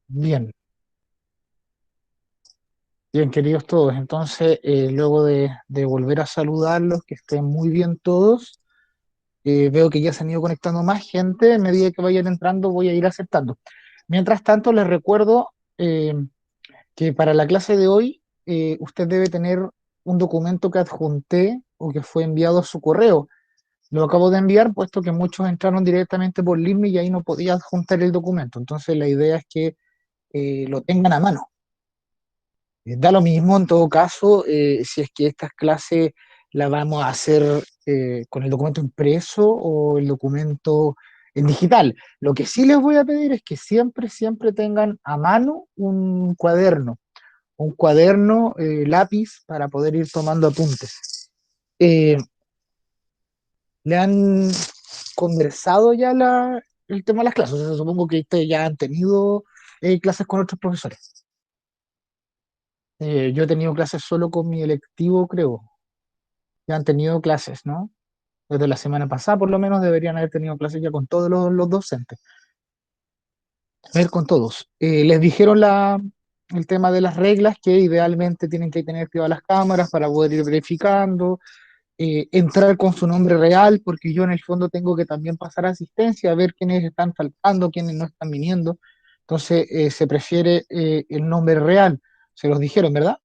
Bien, bien, queridos todos. Entonces, luego de volver a saludarlos, que estén muy bien todos, veo que ya se han ido conectando más gente. A medida que vayan entrando, voy a ir aceptando. Mientras tanto, les recuerdo que para la clase de hoy, usted debe tener un documento que adjunté o que fue enviado a su correo. Lo acabo de enviar, puesto que muchos entraron directamente por LinkedIn y ahí no podía adjuntar el documento. Entonces, la idea es que lo tengan a mano. Da lo mismo en todo caso si es que estas clases las vamos a hacer con el documento impreso o el documento en digital. Lo que sí les voy a pedir es que siempre, siempre tengan a mano un cuaderno, lápiz para poder ir tomando apuntes. Eh, ¿Le han conversado ya el tema de las clases? O sea, supongo que ustedes ya han tenido clases con otros profesores. Yo he tenido clases solo con mi electivo, creo. Ya han tenido clases, ¿no? Desde la semana pasada, por lo menos, deberían haber tenido clases ya con todos los docentes. A ver, con todos. Les dijeron el tema de las reglas, que idealmente tienen que tener activadas las cámaras para poder ir verificando, entrar con su nombre real, porque yo en el fondo tengo que también pasar asistencia, a ver quiénes están faltando, quiénes no están viniendo. Entonces, se prefiere el nombre real. Se los dijeron, ¿verdad?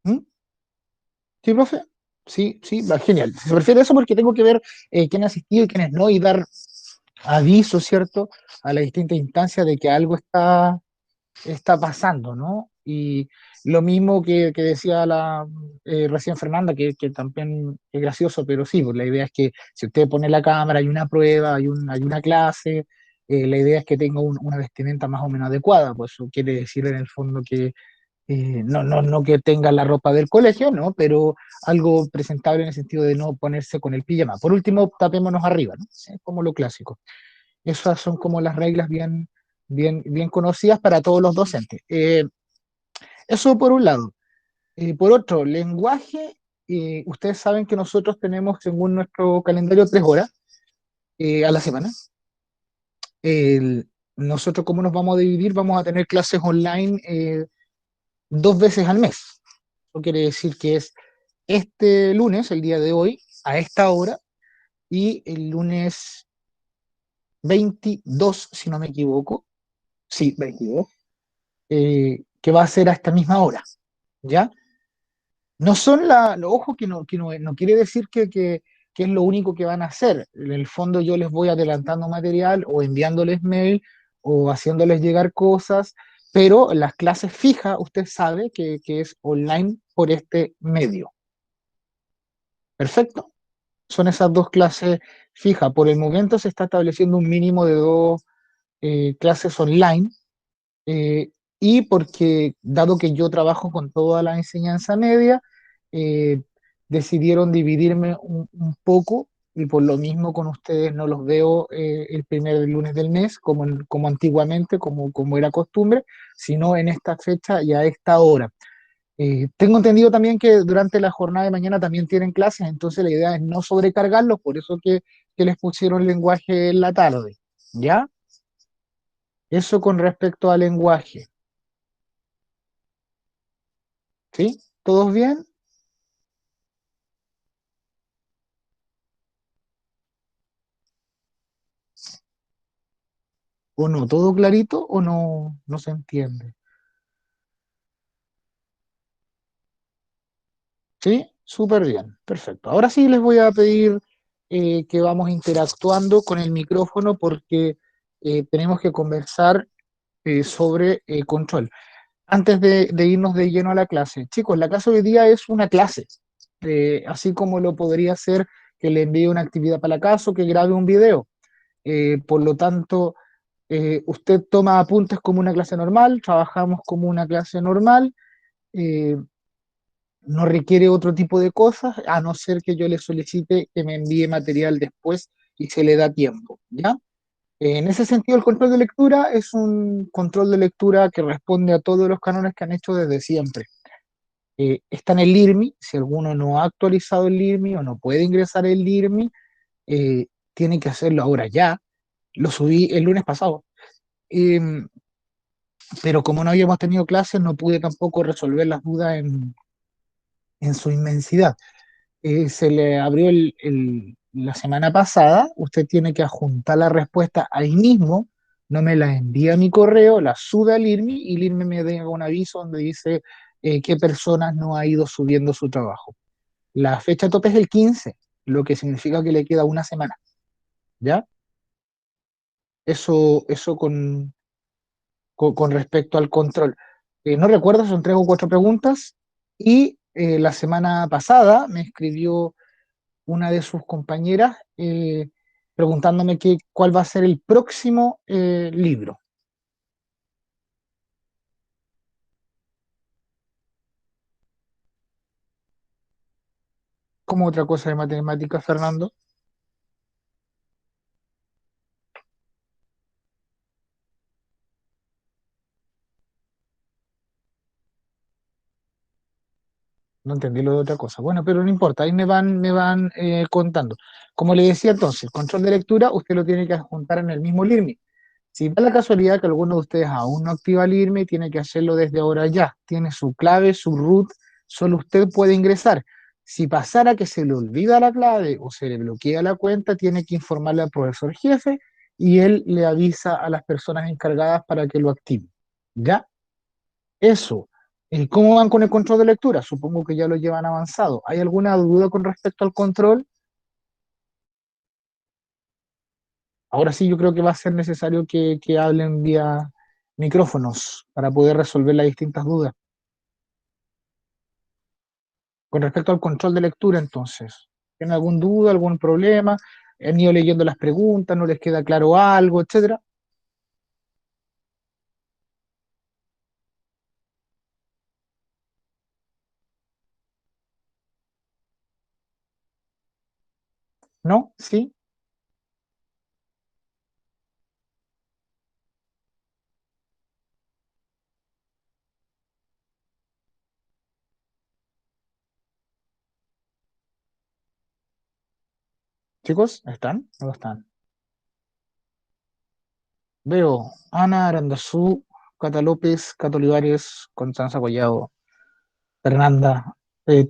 ¿Mm? Sí, profe. Sí, sí, va, genial. Se prefiere eso porque tengo que ver quién ha asistido y quiénes no y dar aviso, ¿cierto?, a las distintas instancias de que algo está pasando, ¿no? Y lo mismo que decía la recién Fernanda, que también es gracioso, pero sí, pues la idea es que si usted pone la cámara, hay una prueba, hay una clase, la idea es que tenga una vestimenta más o menos adecuada, pues eso quiere decir en el fondo que no que tenga la ropa del colegio, ¿no? Pero algo presentable en el sentido de no ponerse con el pijama. Por último, tapémonos arriba, ¿no? Es como lo clásico. Esas son como las reglas bien conocidas para todos los docentes. Eso por un lado. Por otro, lenguaje, ustedes saben que nosotros tenemos, según nuestro calendario, 3 horas a la semana. Nosotros, ¿cómo nos vamos a dividir? Vamos a tener clases online 2 veces al mes. Eso quiere decir que es este lunes, el día de hoy, a esta hora, y el lunes 22, si no me equivoco, sí, 22, que va a ser a esta misma hora, ¿ya? No son ojo que no quiere decir que es lo único que van a hacer. En el fondo yo les voy adelantando material o enviándoles mail o haciéndoles llegar cosas, pero las clases fijas, usted sabe que es online por este medio. Perfecto. Son esas dos clases fijas. Por el momento se está estableciendo un mínimo de 2 clases online, eh, y porque, dado que yo trabajo con toda la enseñanza media, eh, decidieron dividirme un poco y por lo mismo con ustedes no los veo el primer lunes del mes, como antiguamente, como era costumbre, sino en esta fecha y a esta hora. Tengo entendido también que durante la jornada de mañana también tienen clases, entonces la idea es no sobrecargarlos, por eso que les pusieron lenguaje en la tarde. ¿Ya? Eso con respecto al lenguaje. ¿Sí? ¿Todos bien? ¿O no? ¿Todo clarito o no se entiende? ¿Sí? Súper bien. Perfecto. Ahora sí les voy a pedir que vamos interactuando con el micrófono porque tenemos que conversar sobre control. Antes de irnos de lleno a la clase. Chicos, la clase hoy día es una clase, así como lo podría ser que le envíe una actividad para la casa o que grabe un video. Por lo tanto, usted toma apuntes como una clase normal, trabajamos como una clase normal, eh, no requiere otro tipo de cosas, a no ser que yo le solicite que me envíe material después y se le da tiempo, ¿ya? En ese sentido, el control de lectura es un control de lectura que responde a todos los cánones que han hecho desde siempre. Está en el LIRMI, si alguno no ha actualizado el LIRMI o no puede ingresar el LIRMI, eh, tiene que hacerlo ahora ya. Lo subí el lunes pasado. Em, pero como no habíamos tenido clases, no pude tampoco resolver las dudas en su inmensidad. Se le abrió la semana pasada, usted tiene que adjuntar la respuesta ahí mismo, no me la envía a mi correo, la sube al IRMI y el IRMI me deja un aviso donde dice qué personas no ha ido subiendo su trabajo. La fecha tope es el 15, lo que significa que le queda una semana, ¿ya? Eso con respecto al control. No recuerdo, son 3 o 4 preguntas y la semana pasada me escribió una de sus compañeras preguntándome cuál va a ser el próximo libro. Como otra cosa de matemáticas, Fernando, no entendí lo de otra cosa. Bueno, pero no importa, ahí me van contando. Como le decía entonces, el control de lectura usted lo tiene que adjuntar en el mismo LIRMI. Si da la casualidad que alguno de ustedes aún no activa el IRME, tiene que hacerlo desde ahora ya. Tiene su clave, su root, solo usted puede ingresar. Si pasara que se le olvida la clave o se le bloquea la cuenta, tiene que informarle al profesor jefe y él le avisa a las personas encargadas para que lo activen. ¿Ya? Eso. ¿Cómo van con el control de lectura? Supongo que ya lo llevan avanzado. ¿Hay alguna duda con respecto al control? Ahora sí, yo creo que va a ser necesario que hablen vía micrófonos para poder resolver las distintas dudas. Con respecto al control de lectura, entonces, ¿tienen alguna duda, algún problema? ¿Han ido leyendo las preguntas? ¿No les queda claro algo, etcétera? ¿No? ¿Sí? ¿Chicos? ¿Están? ¿No están? Veo Ana Arandazú, Cata López, Cata Olivares, Constanza Collado, Fernanda.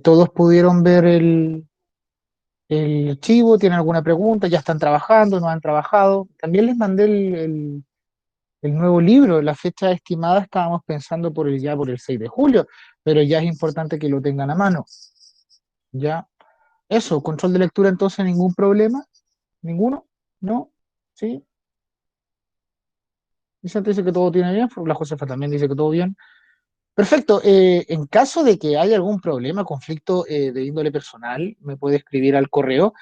¿Todos pudieron ver el archivo? ¿Tienen alguna pregunta? ¿Ya están trabajando? ¿No han trabajado? También les mandé el nuevo libro. La fecha estimada estábamos pensando ya por el 6 de julio, pero ya es importante que lo tengan a mano. Ya, eso, control de lectura entonces, ningún problema, ninguno, ¿no? ¿Sí? Vicente dice que todo tiene bien, la Josefa también dice que todo bien. Perfecto, en caso de que haya algún problema, conflicto de índole personal, me puede escribir al correo,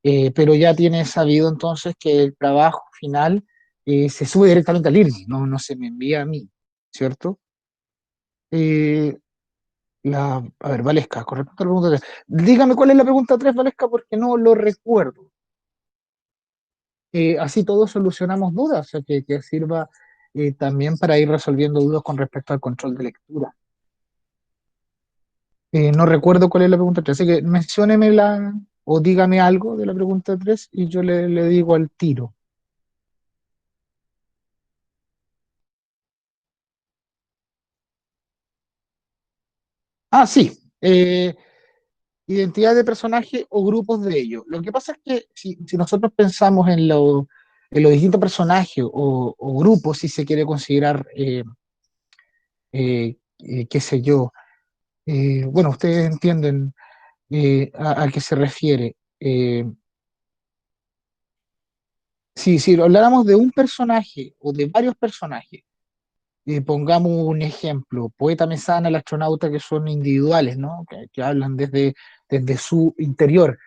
pero ya tiene sabido entonces que el trabajo final se sube directamente al IRMI, no se me envía a mí, ¿cierto? Eh, a ver, Valesca, con respecto a la pregunta 3, dígame cuál es la pregunta 3, Valesca, porque no lo recuerdo. Así todos solucionamos dudas, o sea, que sirva también para ir resolviendo dudas con respecto al control de lectura. No recuerdo cuál es la pregunta 3, así que menciónemela o dígame algo de la pregunta 3 y yo le digo al tiro. Ah, sí. Identidad de personaje o grupos de ellos. Lo que pasa es que si nosotros pensamos en los distintos personajes o grupos, si se quiere considerar, qué sé yo, bueno, ustedes entienden a qué se refiere. Si habláramos de un personaje o de varios personajes, pongamos un ejemplo, Poeta Mesana, el astronauta, que son individuales, ¿no? Que hablan desde su interior,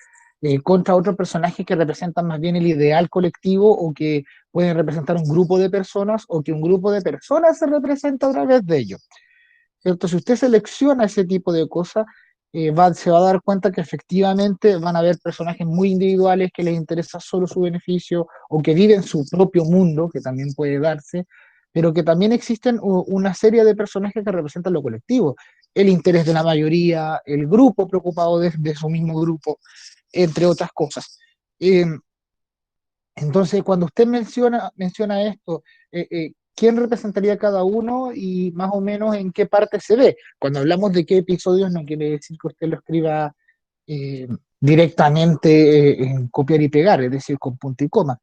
contra otros personajes que representan más bien el ideal colectivo o que pueden representar un grupo de personas o que un grupo de personas se representa a través de ellos. ¿Cierto? Si usted selecciona ese tipo de cosas, se va a dar cuenta que efectivamente van a haber personajes muy individuales que les interesa solo su beneficio o que viven su propio mundo, que también puede darse, pero que también existen una serie de personajes que representan lo colectivo, el interés de la mayoría, el grupo preocupado de su mismo grupo, entre otras cosas. Eh, Entonces, cuando usted menciona esto, ¿quién representaría cada uno y más o menos en qué parte se ve? Cuando hablamos de qué episodios, no quiere decir que usted lo escriba eh, directamente en copiar y pegar, es decir, con punto y coma.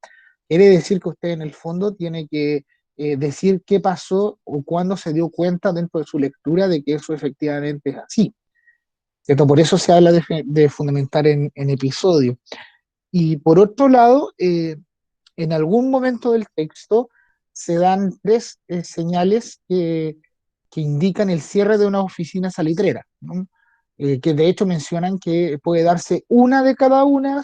Quiere decir que usted en el fondo tiene que decir qué pasó o cuándo se dio cuenta dentro de su lectura de que eso efectivamente es así. ¿Cierto? Por eso se habla de fundamentar en episodios. Y por otro lado, en algún momento del texto se dan tres señales que indican el cierre de una oficina salitrera, ¿no? Que de hecho mencionan que puede darse una de cada una,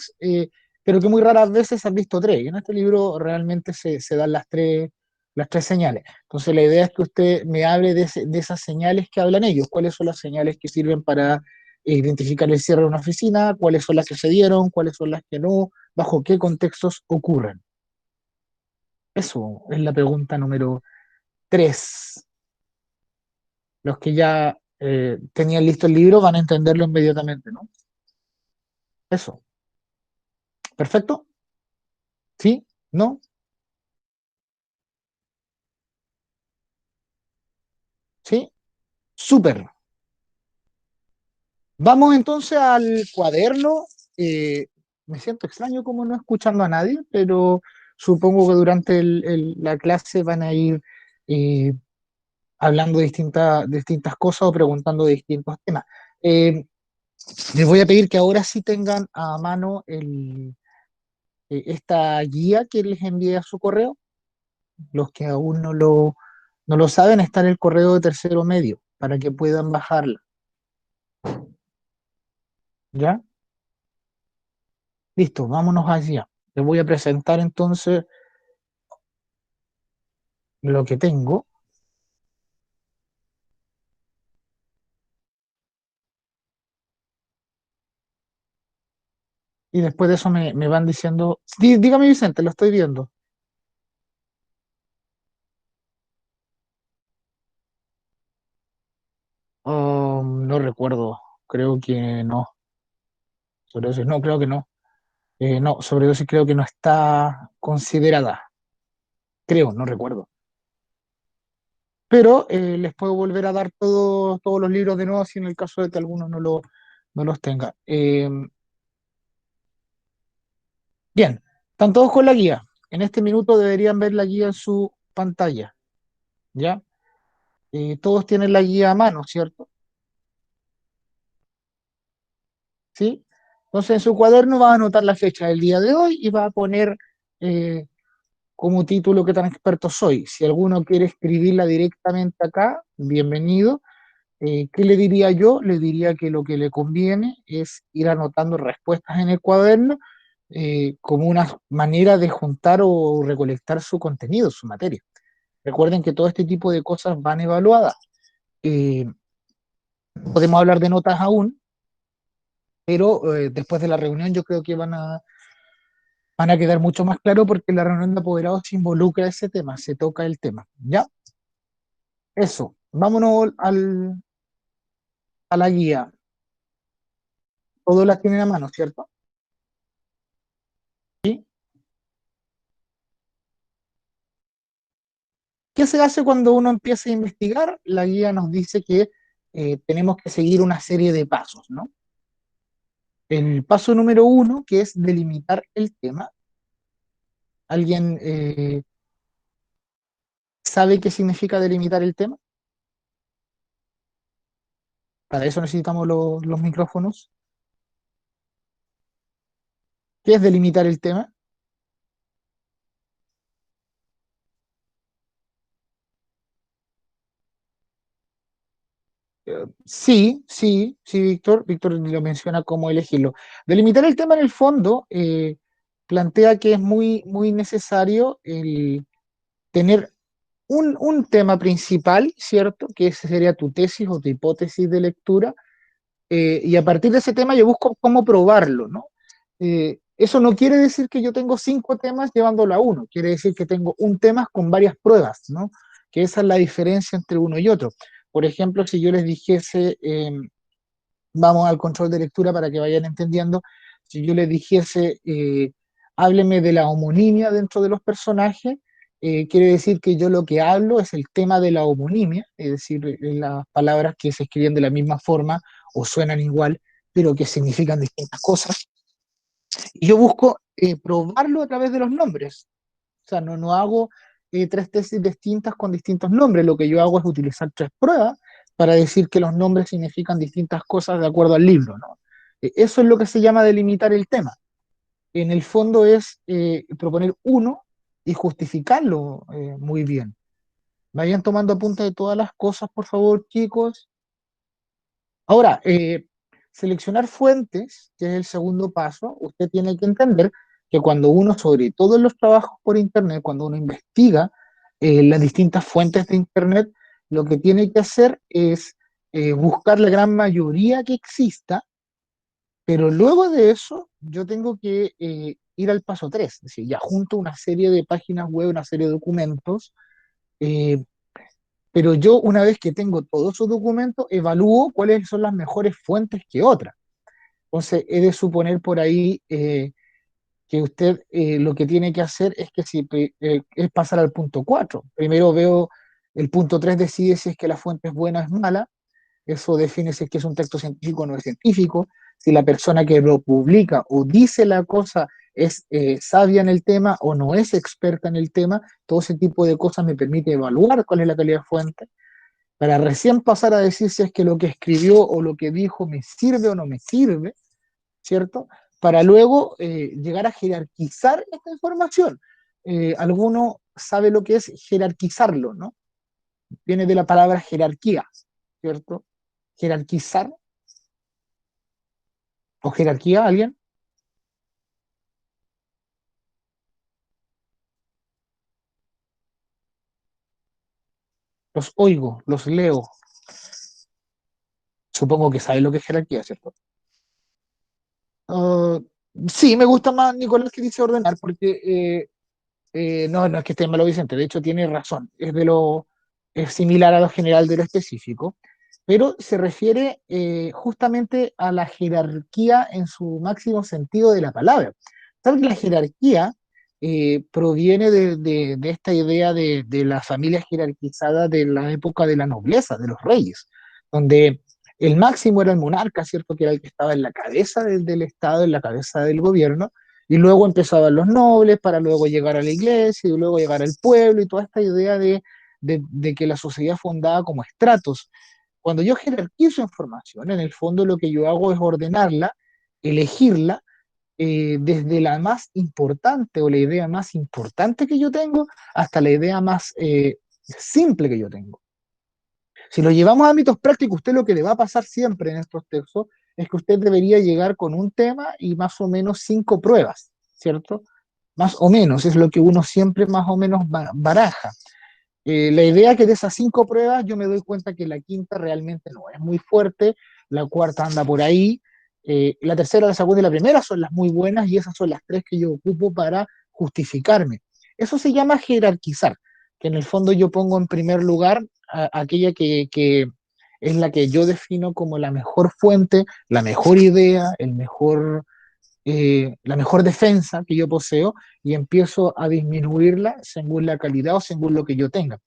pero que muy raras veces se han visto tres. Y en este libro realmente se dan las tres señales. Entonces la idea es que usted me hable de esas señales que hablan ellos, cuáles son las señales que sirven para identificar el cierre de una oficina, cuáles son las que se dieron, cuáles son las que no, bajo qué contextos ocurren. Eso es la pregunta número 3. Los que ya tenían listo el libro van a entenderlo inmediatamente, ¿no? Eso. ¿Perfecto? ¿Sí? ¿No? ¿Sí? Súper. Vamos entonces al cuaderno. Eh, Me siento extraño como no escuchando a nadie, pero supongo que durante la clase van a ir eh, hablando de distintas cosas o preguntando de distintos temas. Eh, Les voy a pedir que ahora sí tengan a mano esta guía que les envié a su correo. Los que aún no lo saben, está en el correo de tercero medio para que puedan bajarla. ¿Ya? Listo, vámonos allá. Les voy a presentar entonces lo que tengo y después de eso me van diciendo, dígame Vicente, lo estoy viendo. Oh, no recuerdo, creo que no. Sobredosis, no, creo que no. No, sobredosis creo que no está considerada. Creo, no recuerdo. Pero les puedo volver a dar todos los libros de nuevo si en el caso de que alguno no los tenga. Bien, están todos con la guía. En este minuto deberían ver la guía en su pantalla, ¿ya? Todos tienen la guía a mano, ¿cierto? ¿Sí? Entonces en su cuaderno va a anotar la fecha del día de hoy y va a poner eh, como título qué tan experto soy. Si alguno quiere escribirla directamente acá, bienvenido. ¿Qué le diría yo? Le diría que lo que le conviene es ir anotando respuestas en el cuaderno como una manera de juntar o recolectar su contenido, su materia. Recuerden que todo este tipo de cosas van evaluadas. Eh, Podemos hablar de notas aún, pero después de la reunión yo creo que van a quedar mucho más claro porque en la reunión de apoderados se involucra ese tema, se toca el tema. ¿Ya? Eso. Vámonos a la guía. Todos las tienen a mano, ¿cierto? ¿Sí? ¿Qué se hace cuando uno empieza a investigar? La guía nos dice que tenemos que seguir una serie de pasos, ¿no? El paso número uno, que es delimitar el tema. ¿Alguien sabe qué significa delimitar el tema? Para eso necesitamos los micrófonos. ¿Qué es delimitar el tema? Sí, Víctor. Víctor lo menciona como elegirlo. Delimitar el tema en el fondo plantea que es muy necesario el tener un tema principal, ¿cierto? Que ese sería tu tesis o tu hipótesis de lectura, y a partir de ese tema yo busco cómo probarlo, ¿no? Eso no quiere decir que yo tengo 5 temas llevándolo a uno, quiere decir que tengo un tema con varias pruebas, ¿no? Que esa es la diferencia entre uno y otro. Por ejemplo, si yo les dijese, vamos al control de lectura para que vayan entendiendo, si yo les dijese, hábleme de la homonimia dentro de los personajes. Quiere decir que yo lo que hablo es el tema de la homonimia, es decir, las palabras que se escriben de la misma forma o suenan igual, pero que significan distintas cosas. Y yo busco probarlo a través de los nombres. O sea, no hago tres tesis distintas con distintos nombres. Lo que yo hago es utilizar tres pruebas para decir que los nombres significan distintas cosas de acuerdo al libro, ¿no? Eso es lo que se llama delimitar el tema. En el fondo es proponer uno y justificarlo muy bien. Vayan tomando apunte de todas las cosas, por favor, chicos. Ahora, seleccionar fuentes, que es el segundo paso, usted tiene que entender que cuando uno, sobre todo en los trabajos por Internet, cuando uno investiga las distintas fuentes de Internet, lo que tiene que hacer es buscar la gran mayoría que exista, pero luego de eso yo tengo que ir al paso 3, es decir, ya junto una serie de páginas web, una serie de documentos, eh, pero yo una vez que tengo todos esos documentos, evalúo cuáles son las mejores fuentes que otras. Entonces, he de suponer por ahí que usted lo que tiene que hacer es que si es pasar al punto 4. Primero veo el punto 3 decide si es que la fuente es buena o es mala. Eso define si es que es un texto científico o no es científico. Si la persona que lo publica o dice la cosa es sabia en el tema o no es experta en el tema. Todo ese tipo de cosas me permite evaluar cuál es la calidad de fuente para recién pasar a decir si es que lo que escribió o lo que dijo me sirve o no me sirve, ¿cierto? Para luego llegar a jerarquizar esta información. Alguno sabe lo que es jerarquizarlo, ¿no? Viene de la palabra jerarquía, ¿cierto? Jerarquizar o jerarquía, ¿alguien? Los oigo, los leo. Supongo que sabe lo que es jerarquía, ¿cierto? Uh, sí, me gusta más Nicolás que dice ordenar, porque no es que esté malo Vicente, de hecho tiene razón, es similar a lo general de lo específico, pero se refiere justamente a la jerarquía en su máximo sentido de la palabra. Tal que la jerarquía proviene de esta idea de la familia jerarquizada de la época de la nobleza, de los reyes, donde el máximo era el monarca, ¿cierto? Que era el que estaba en la cabeza del Estado, en la cabeza del gobierno, y luego empezaban los nobles para luego llegar a la iglesia y luego llegar al pueblo y toda esta idea de que la sociedad fundada como estratos. Cuando yo jerarquizo información, en el fondo lo que yo hago es ordenarla, elegirla desde la más importante o la idea más importante que yo tengo hasta la idea más simple que yo tengo. Si lo llevamos a ámbitos prácticos, usted lo que le va a pasar siempre en estos textos es que usted debería llegar con un tema y más o menos cinco pruebas, ¿cierto? Más o menos, es lo que uno siempre más o menos baraja. La idea es que de esas cinco pruebas yo me doy cuenta que la quinta realmente no es muy fuerte, la cuarta anda por ahí, la tercera, la segunda y la primera son las muy buenas y esas son las tres que yo ocupo para justificarme. Eso se llama jerarquizar, que en el fondo yo pongo en primer lugar aquella que es la que yo defino como la mejor fuente, la mejor idea, la mejor defensa que yo poseo y empiezo a disminuirla según la calidad o según lo que yo tenga.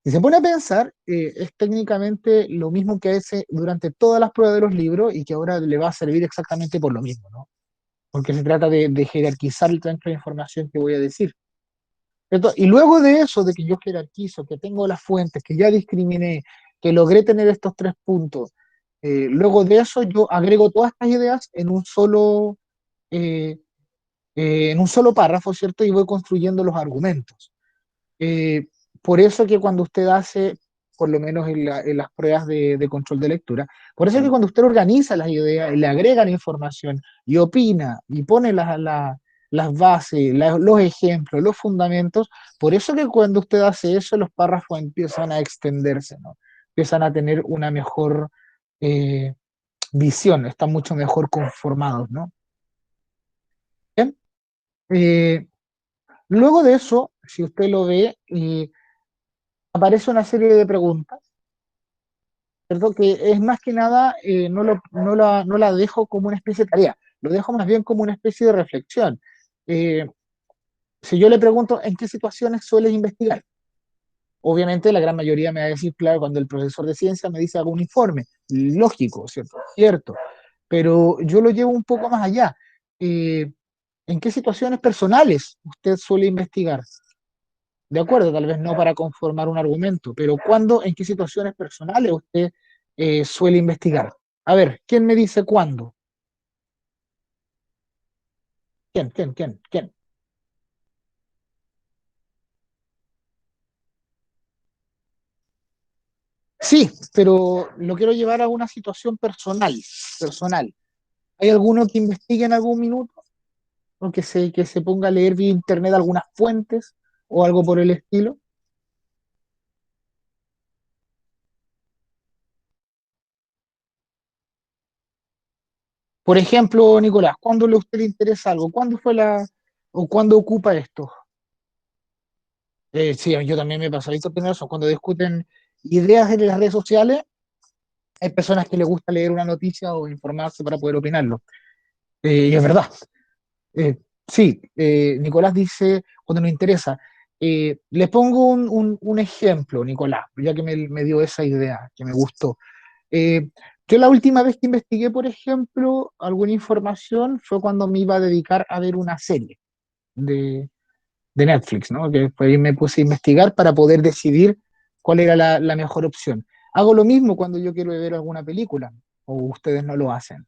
Si se pone a pensar, es técnicamente lo mismo que hace durante todas las pruebas de los libros y que ahora le va a servir exactamente por lo mismo, ¿no? Porque se trata de jerarquizar el centro de información que voy a decir. ¿Cierto? Y luego de eso, de que yo jerarquizo, que tengo las fuentes, que ya discriminé, que logré tener estos tres puntos, luego de eso yo agrego todas estas ideas eh, en un solo párrafo, ¿cierto? Y voy construyendo los argumentos. Eh, por eso que cuando usted hace, por lo menos en las pruebas de control de lectura, por eso que cuando usted organiza las ideas, le agrega la información y opina y pone las bases, los ejemplos, los fundamentos, por eso que cuando usted hace eso, los párrafos empiezan a extenderse, ¿no? Empiezan a tener una mejor eh, visión, están mucho mejor conformados, ¿no? Bien. Eh, luego de eso, si usted lo ve, aparece una serie de preguntas, ¿cierto? Que es más que nada, no la dejo como una especie de tarea, lo dejo más bien como una especie de reflexión. Eh, si yo le pregunto en qué situaciones sueles investigar, obviamente la gran mayoría me va a decir, claro, cuando el profesor de ciencia me dice algún informe, lógico, ¿cierto? Cierto, pero yo lo llevo un poco más allá. Eh, ¿En qué situaciones personales usted suele investigar? De acuerdo, tal vez no para conformar un argumento, pero ¿cuándo, en qué situaciones personales usted suele investigar? A ver, ¿quién me dice cuándo? ¿Quién? Sí, pero lo quiero llevar a una situación personal. ¿Hay alguno que investigue en algún minuto? ¿O que se ponga a leer vía internet algunas fuentes o algo por el estilo? Por ejemplo, Nicolás, ¿cuándo a usted le interesa algo? ¿Cuándo fue o cuándo ocupa esto? Sí, yo también me pasa, Víctor Pinedo, cuando discuten ideas en las redes sociales, hay personas que les gusta leer una noticia o informarse para poder opinarlo. Y es verdad. Eh, sí, Nicolás dice, cuando nos interesa, le pongo un ejemplo, Nicolás, ya que me dio esa idea, que me gustó. Eh, yo la última vez que investigué, por ejemplo, alguna información fue cuando me iba a dedicar a ver una serie de, de Netflix, ¿no? Que fue ahí me puse a investigar para poder decidir cuál era la mejor opción. Hago lo mismo cuando yo quiero ver alguna película, o ustedes no lo hacen,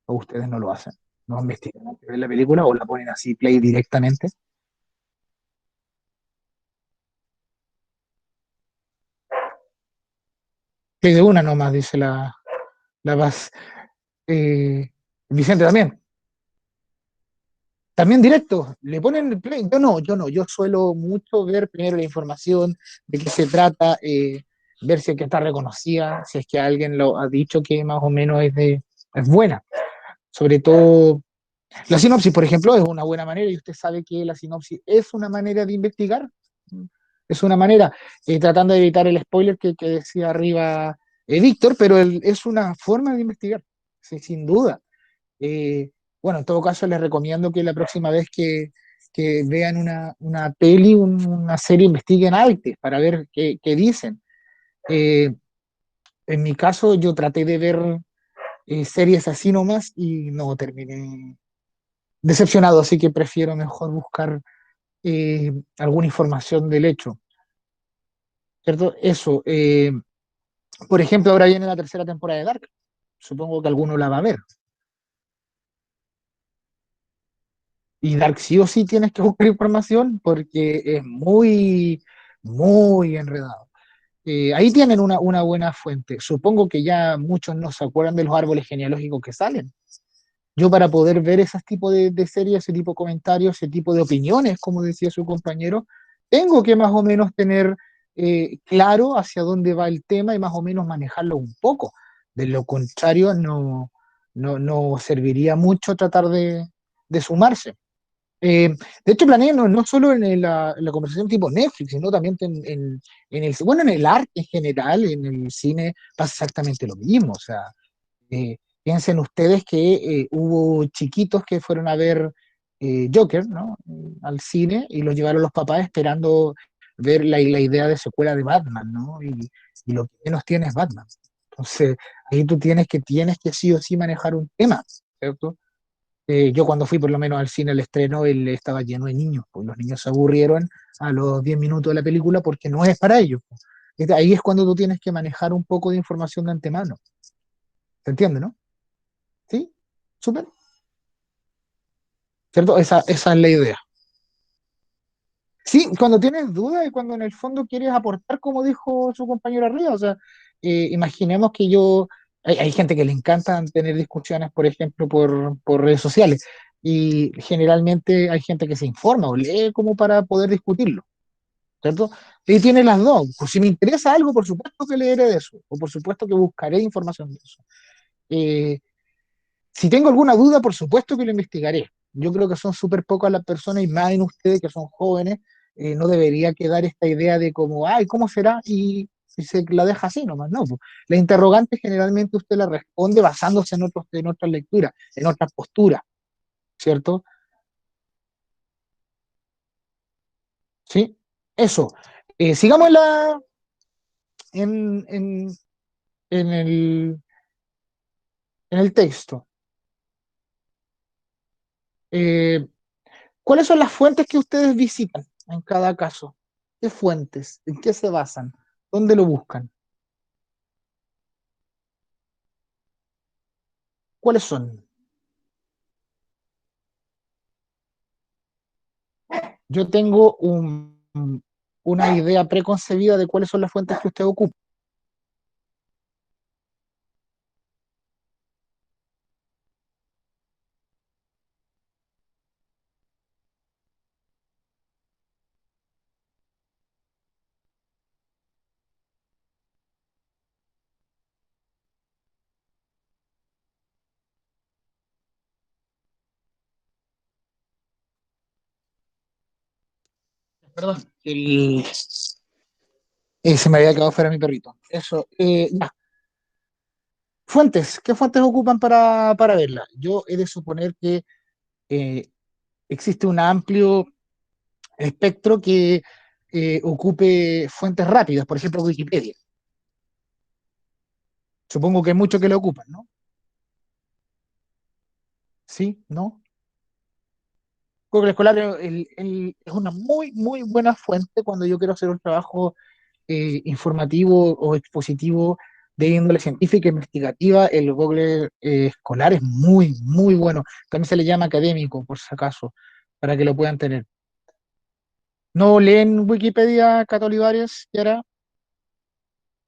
o ustedes no lo hacen. No investigan, ¿no? Ven la película o la ponen así, play directamente. Play de una nomás, dice la Paz. Eh, Vicente también. También directo, le ponen el play. Yo suelo mucho ver primero la información de qué se trata, ver si es que está reconocida, si es que alguien lo ha dicho que más o menos es buena. Sobre todo, la sinopsis, por ejemplo, es una buena manera y usted sabe que la sinopsis es una manera de investigar. Es una manera, tratando de evitar el spoiler que decía arriba Víctor, pero es una forma de investigar, sí, sin duda. Eh, bueno, en todo caso, les recomiendo que la próxima vez que vean una peli, una serie, investiguen antes para ver qué dicen. Eh, en mi caso, yo traté de ver series así nomás y no terminé decepcionado, así que prefiero mejor buscar alguna información del hecho, ¿cierto? Eso. Por ejemplo, ahora viene la tercera temporada de Dark. Supongo que alguno la va a ver. Y Dark sí o sí tienes que buscar información porque es muy enredado. Ahí tienen una buena fuente. Supongo que ya muchos no se acuerdan de los árboles genealógicos que salen. Yo para poder ver ese tipo de series, ese tipo de comentarios, ese tipo de opiniones, como decía su compañero, tengo que más o menos tener claro hacia dónde va el tema y más o menos manejarlo un poco. De lo contrario, no serviría mucho tratar de sumarse. De hecho, planeo no solo en la conversación tipo Netflix, sino también bueno, en el arte en general, en el cine pasa exactamente lo mismo. O sea, piensen ustedes que hubo chiquitos que fueron a ver Joker, ¿no? Al cine y los llevaron los papás esperando ver la idea de secuela de Batman, ¿no? Y lo que menos tiene es Batman. Entonces, ahí tú tienes que sí o sí manejar un tema, ¿cierto? Yo cuando fui por lo menos al cine al estreno, él estaba lleno de niños, pues los niños se aburrieron a los 10 minutos de la película porque no es para ellos, pues. Ahí es cuando tú tienes que manejar un poco de información de antemano. ¿Se entiende, no? ¿Sí? ¿Súper? ¿Cierto? Esa es la idea. Sí, cuando tienes dudas y cuando en el fondo quieres aportar, como dijo su compañero arriba, o sea, imaginemos que hay gente que le encanta tener discusiones, por ejemplo, por redes sociales, y generalmente hay gente que se informa o lee como para poder discutirlo, ¿cierto? Y tiene las dos, pues si me interesa algo, por supuesto que leeré de eso, o por supuesto que buscaré información de eso. Eh, Si tengo alguna duda, por supuesto que lo investigaré. Yo creo que son súper pocas las personas y más en ustedes que son jóvenes, no debería quedar esta idea de como, ay, ¿cómo será? si se la deja así nomás, no. Po. La interrogante generalmente usted la responde basándose en otras lecturas, en otras posturas, ¿cierto? Sí, eso. Sigamos en, en, en en el texto. Eh, ¿Cuáles son las fuentes que ustedes visitan en cada caso? ¿Qué fuentes? ¿En qué se basan? ¿Dónde lo buscan? ¿Cuáles son? Yo tengo una idea preconcebida de cuáles son las fuentes que usted ocupa. Perdón, se me había quedado fuera mi perrito. Eso, ya. Fuentes, ¿qué fuentes ocupan para verla? Yo he de suponer que eh, existe un amplio espectro que ocupe fuentes rápidas, por ejemplo, Wikipedia. Supongo que hay muchos que lo ocupan, ¿no? Sí, ¿no? Google Scholar es una muy buena fuente cuando yo quiero hacer un trabajo informativo o expositivo de índole científica e investigativa. El Google Escolar es muy bueno. También se le llama académico, por si acaso, para que lo puedan tener. ¿No leen Wikipedia, Cato Olivares, Yara?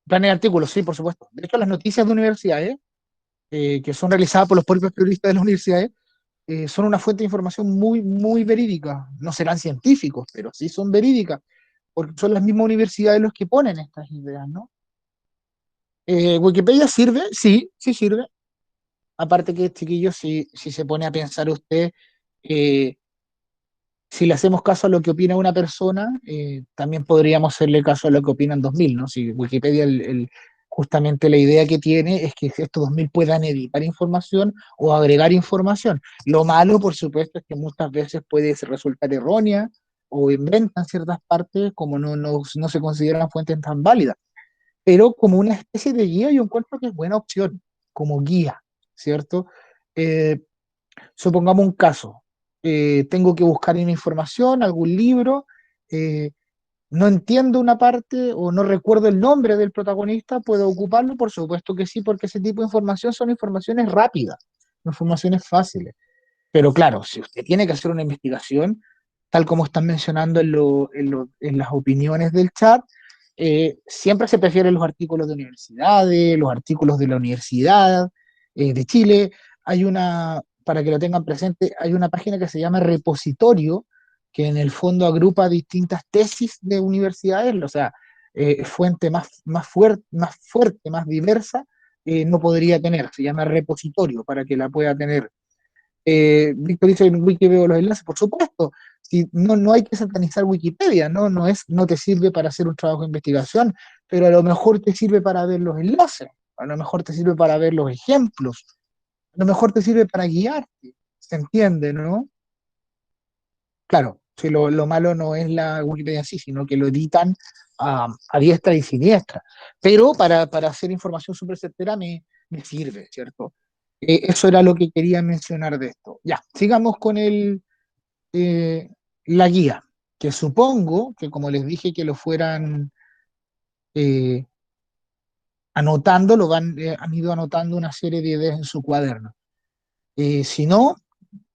Planes de artículos, sí, por supuesto. De hecho, las noticias de universidades, que son realizadas por los propios periodistas de las universidades, son una fuente de información muy verídica. No serán científicos, pero sí son verídicas, porque son las mismas universidades los que ponen estas ideas, ¿no? ¿Wikipedia sirve? Sí, sí sirve. Aparte que, chiquillos, si se pone a pensar usted, eh, si le hacemos caso a lo que opina una persona, también podríamos hacerle caso a lo que opinan 2000, ¿no? Si Wikipedia, justamente la idea que tiene es que estos 2000 puedan editar información o agregar información. Lo malo, por supuesto, es que muchas veces puede resultar errónea o inventan ciertas partes como no se consideran fuentes tan válidas. Pero como una especie de guía yo encuentro que es buena opción, como guía, ¿cierto? Eh, Supongamos un caso, tengo que buscar una información, algún libro, eh, no entiendo una parte o no recuerdo el nombre del protagonista, ¿puedo ocuparlo? Por supuesto que sí, porque ese tipo de información son informaciones rápidas, informaciones fáciles. Pero claro, si usted tiene que hacer una investigación, tal como están mencionando en las opiniones del chat, siempre se prefieren los artículos de universidades, los artículos de la Universidad de Chile. Hay una, para que lo tengan presente, hay una página que se llama Repositorio, que en el fondo agrupa distintas tesis de universidades, o sea, fuente más fuerte, más diversa, no podría tener. Se llama Repositorio para que la pueda tener. Víctor dice en Wiki veo los enlaces, por supuesto. Si no hay que satanizar Wikipedia, no te sirve para hacer un trabajo de investigación, pero a lo mejor te sirve para ver los enlaces, a lo mejor te sirve para ver los ejemplos, a lo mejor te sirve para guiarte, ¿se entiende, no? Claro, si lo malo no es la Wikipedia en sí, sino que lo editan a diestra y siniestra. Pero para hacer información súper certera me sirve, ¿cierto? Eso era lo que quería mencionar de esto. Ya, sigamos con eh, la guía, que supongo que como les dije que lo fueran eh, anotando, han ido anotando una serie de ideas en su cuaderno. Si no,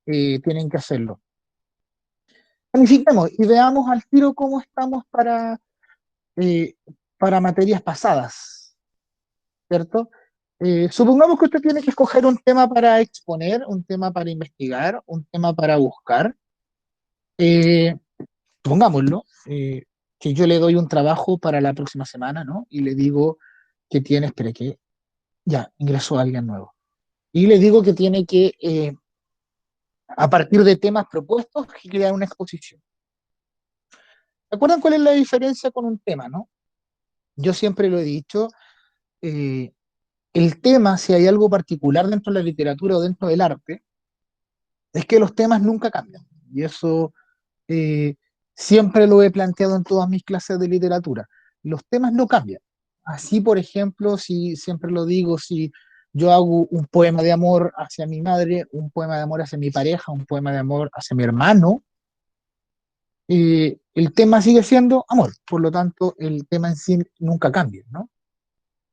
tienen que hacerlo. Planifiquemos y veamos al tiro cómo estamos eh, para materias pasadas, ¿cierto? Supongamos que usted tiene que escoger un tema para exponer, un tema para investigar, un tema para buscar. Eh, Pongámoslo, que yo le doy un trabajo para la próxima semana, ¿no? Y le digo que tiene, espere que ya ingresó alguien nuevo. Y le digo que tiene que, a partir de temas propuestos, crear una exposición. ¿Se acuerdan cuál es la diferencia con un tema, no? Yo siempre lo he dicho, eh, el tema, si hay algo particular dentro de la literatura o dentro del arte, es que los temas nunca cambian. Y eso eh, siempre lo he planteado en todas mis clases de literatura. Los temas no cambian. Así, por ejemplo, si siempre lo digo, si yo hago un poema de amor hacia mi madre, un poema de amor hacia mi pareja, un poema de amor hacia mi hermano, el tema sigue siendo amor. Por lo tanto, el tema en sí nunca cambia, ¿no?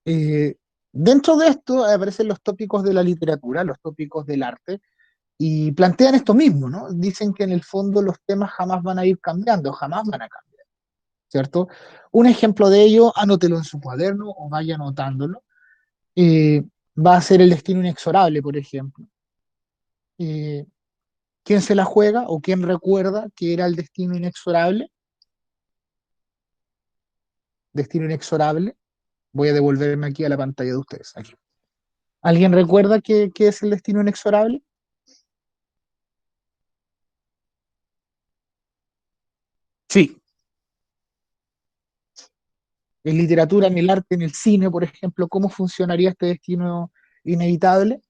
Eh, Dentro de esto aparecen los tópicos de la literatura, los tópicos del arte, y plantean esto mismo, ¿no? Dicen que en el fondo los temas jamás van a ir cambiando, jamás van a cambiar, ¿cierto? Un ejemplo de ello, anótelo en su cuaderno o vaya anotándolo, eh, va a ser el destino inexorable, por ejemplo. Eh, ¿Quién se la juega o quién recuerda que era el destino inexorable? Destino inexorable. Voy a devolverme aquí a la pantalla de ustedes. Aquí. ¿Alguien recuerda qué es el destino inexorable? Sí, en literatura, en el arte, en el cine, por ejemplo, ¿cómo funcionaría este destino inevitable?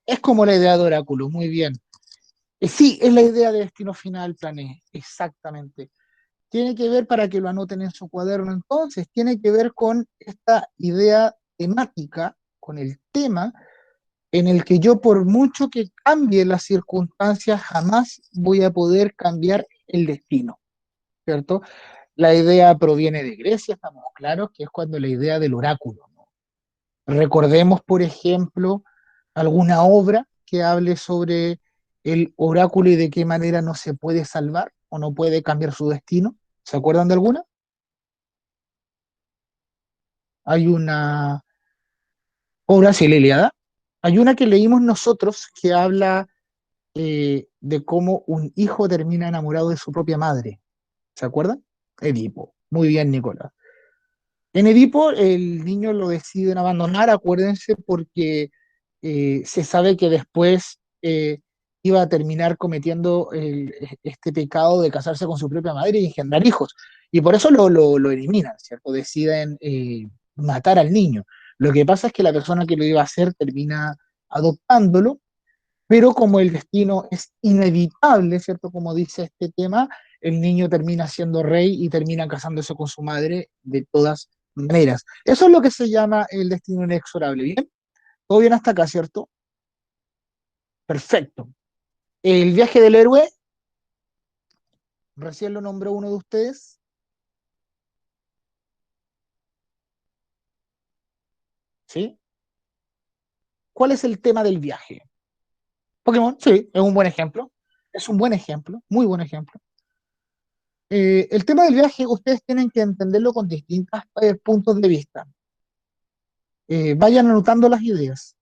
Es como la idea de oráculo, muy bien. Sí, es la idea de destino final, plané, exactamente. Tiene que ver, para que lo anoten en su cuaderno entonces, tiene que ver con esta idea temática, con el tema en el que yo por mucho que cambie las circunstancias, jamás voy a poder cambiar el destino, ¿cierto? La idea proviene de Grecia, estamos claros, que es cuando la idea del oráculo, ¿no? Recordemos, por ejemplo, alguna obra que hable sobre el oráculo y de qué manera no se puede salvar o no puede cambiar su destino. ¿Se acuerdan de alguna? Hay una obra, sí, la Ilíada. Hay una que leímos nosotros que habla de cómo un hijo termina enamorado de su propia madre. ¿Se acuerdan? Edipo. Muy bien, Nicolás. En Edipo, el niño lo deciden abandonar, acuérdense, porque se sabe que después iba a terminar cometiendo este pecado de casarse con su propia madre y engendrar hijos. Y por eso lo eliminan, ¿cierto? Deciden matar al niño. Lo que pasa es que la persona que lo iba a hacer termina adoptándolo, pero como el destino es inevitable, ¿cierto? Como dice este tema, el niño termina siendo rey y termina casándose con su madre de todas maneras. Eso es lo que se llama el destino inexorable. ¿Bien? Todo bien hasta acá, ¿cierto? Perfecto. El viaje del héroe, recién lo nombró uno de ustedes, ¿sí? ¿Cuál es el tema del viaje? Pokémon, sí, es un buen ejemplo. Es un buen ejemplo, muy buen ejemplo. El tema del viaje, ustedes tienen que entenderlo con distintos puntos de vista. Vayan anotando las ideas.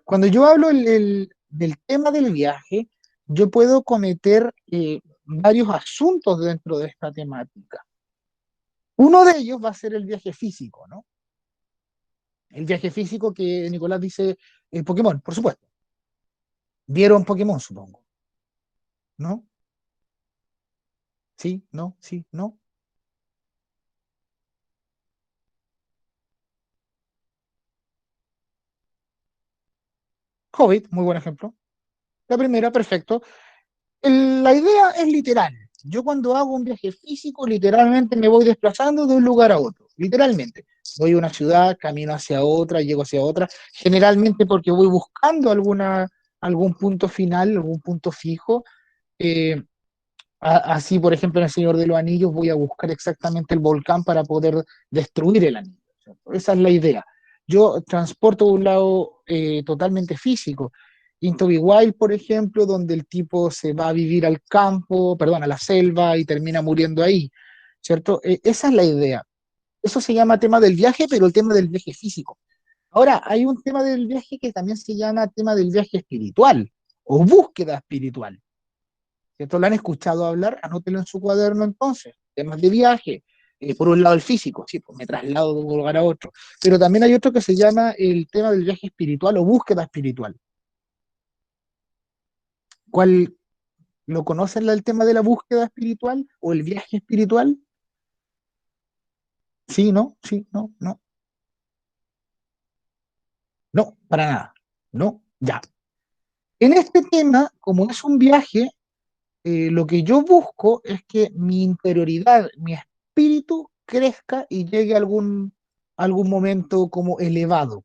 Cuando yo hablo del tema del viaje, yo puedo cometer varios asuntos dentro de esta temática. Uno de ellos va a ser el viaje físico, ¿no? El viaje físico que Nicolás dice, Pokémon, por supuesto. Vieron Pokémon, supongo, ¿no? Sí, no, sí, no. Hobbit, muy buen ejemplo. La primera, perfecto. La idea es literal. Yo cuando hago un viaje físico, literalmente me voy desplazando de un lugar a otro. Literalmente. Voy a una ciudad, camino hacia otra, llego hacia otra. Generalmente porque voy buscando algún punto final, algún punto fijo. Eh, Así, por ejemplo, en El Señor de los Anillos voy a buscar exactamente el volcán para poder destruir el anillo, ¿cierto? Esa es la idea. Yo transporto de un lado totalmente físico. Into the Wild, por ejemplo, donde el tipo se va a vivir al campo, perdón, a la selva y termina muriendo ahí, ¿cierto? Esa es la idea. Eso se llama tema del viaje, pero el tema del viaje físico. Ahora, hay un tema del viaje que también se llama tema del viaje espiritual o búsqueda espiritual. ¿Cierto? ¿Lo han escuchado hablar? Anótelo en su cuaderno entonces. Temas de viaje. Por un lado el físico, sí, pues me traslado de un lugar a otro. Pero también hay otro que se llama el tema del viaje espiritual o búsqueda espiritual. ¿Cuál? ¿Lo conocen el tema de la búsqueda espiritual o el viaje espiritual? Sí, no, sí, no, no, no, para nada. No, ya. En este tema, como es un viaje, lo que yo busco es que mi interioridad, mi espíritu crezca y llegue a algún momento como elevado.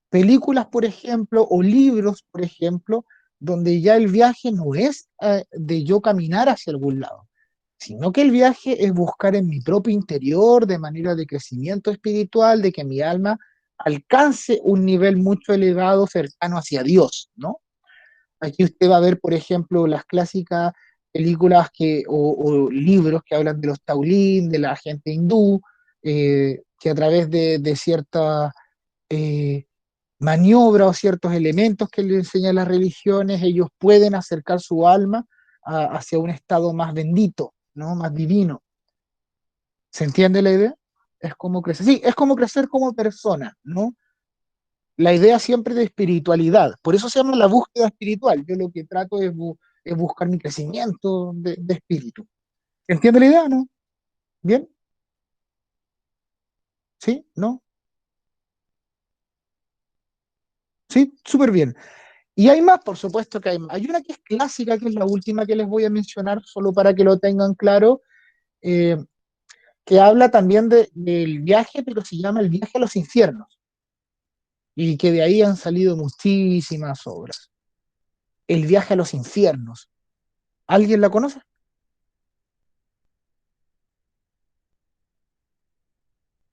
Películas, por ejemplo, o libros, por ejemplo, donde ya el viaje no es de yo caminar hacia algún lado, sino que el viaje es buscar en mi propio interior, de manera de crecimiento espiritual, de que mi alma alcance un nivel mucho elevado, cercano hacia Dios, ¿no? Aquí usted va a ver, por ejemplo, las clásicas películas o libros que hablan de los Taulín, de la gente hindú, que a través de ciertas eh, maniobras o ciertos elementos que le enseñan las religiones, ellos pueden acercar su alma hacia un estado más bendito, ¿no? Más divino. ¿Se entiende la idea? Es como crecer. Sí, es como crecer como persona, ¿no? La idea siempre de espiritualidad. Por eso se llama la búsqueda espiritual. Yo lo que trato es buscar mi crecimiento de espíritu. ¿Entiende la idea, no? ¿Bien? ¿Sí? ¿No? Sí, súper bien. Y hay más, por supuesto que hay más. Hay una que es clásica, que es la última que les voy a mencionar, solo para que lo tengan claro, eh, que habla también del viaje, pero se llama el viaje a los infiernos, y que de ahí han salido muchísimas obras. El viaje a los infiernos. ¿Alguien la conoce?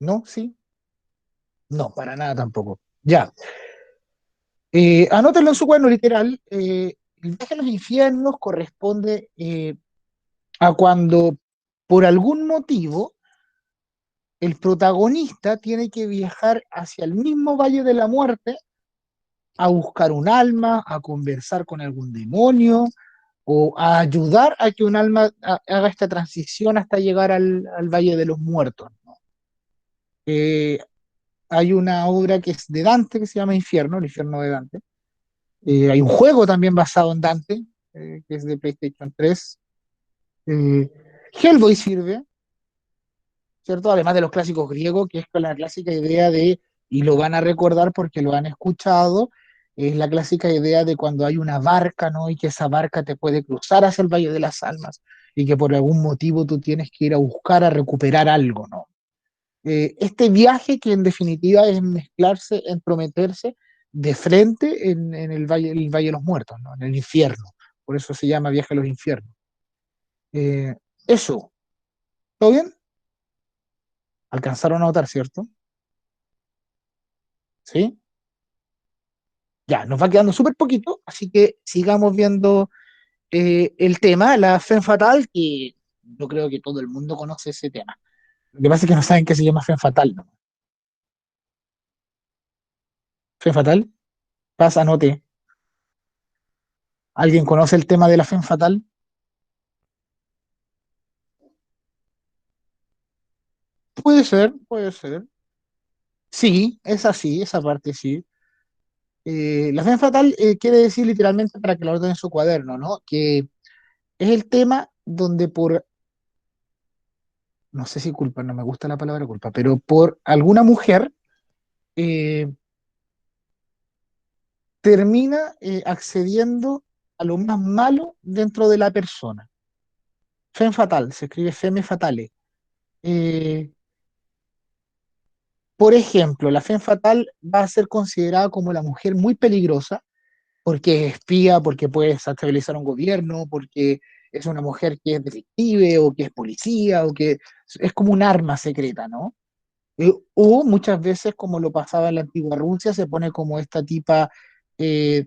¿No? ¿Sí? No, para nada tampoco. Ya. Anótenlo en su cuaderno literal. El viaje a los infiernos corresponde a cuando, por algún motivo, el protagonista tiene que viajar hacia el mismo Valle de la Muerte a buscar un alma, a conversar con algún demonio o a ayudar a que un alma haga esta transición hasta llegar al Valle de los Muertos, ¿no? Eh, Hay una obra que es de Dante que se llama Infierno, el infierno de Dante. Hay un juego también basado en Dante, que es de PlayStation 3. Eh, Hellboy sirve, ¿cierto? Además de los clásicos griegos, que es con la clásica idea de, y lo van a recordar porque lo han escuchado, es la clásica idea de cuando hay una barca, ¿no? Y que esa barca te puede cruzar hacia el Valle de las Almas y que por algún motivo tú tienes que ir a buscar, a recuperar algo, ¿no? Este viaje que en definitiva es mezclarse, entrometerse de frente en el Valle de los Muertos, ¿no? En el infierno. Por eso se llama viaje a los infiernos. Eh, Eso, ¿todo bien? Alcanzaron a notar, ¿cierto? ¿Sí? Ya, nos va quedando súper poquito, así que sigamos viendo el tema, la Femme Fatal, que yo creo que todo el mundo conoce ese tema. Lo que pasa es que no saben qué se llama Femme Fatal, ¿no? Femme Fatal, pasa, anote. ¿Alguien conoce el tema de la Femme Fatal? Puede ser, puede ser. Sí, es así, esa parte sí. La Femme Fatal quiere decir literalmente, para que lo anoten en su cuaderno, ¿no? Que es el tema donde por, no sé si culpa, no me gusta la palabra culpa, pero por alguna mujer eh, termina accediendo a lo más malo dentro de la persona. Femme fatal, se escribe femme fatale. Eh, por ejemplo, la femme fatal va a ser considerada como la mujer muy peligrosa porque es espía, porque puede estabilizar un gobierno, porque es una mujer que es detective o que es policía o que es como un arma secreta, ¿no? O muchas veces, como lo pasaba en la antigua Rusia, se pone como esta tipa eh,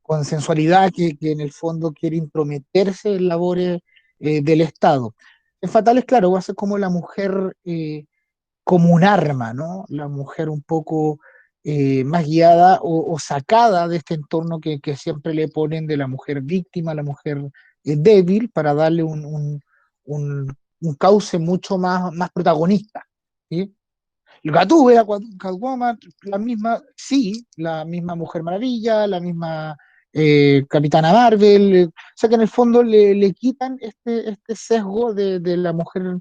con sensualidad que en el fondo quiere intrometerse en labores del Estado. En Fatales, claro, va a ser como la mujer, como un arma, ¿no? La mujer un poco más guiada o sacada de este entorno que siempre le ponen de la mujer víctima, la mujer débil, para darle un cauce mucho más protagonista. ¿Sí? Gatúbela, Catwoman, la misma, sí, la misma Mujer Maravilla, la misma Capitana Marvel, o sea que en el fondo le quitan este sesgo de la mujer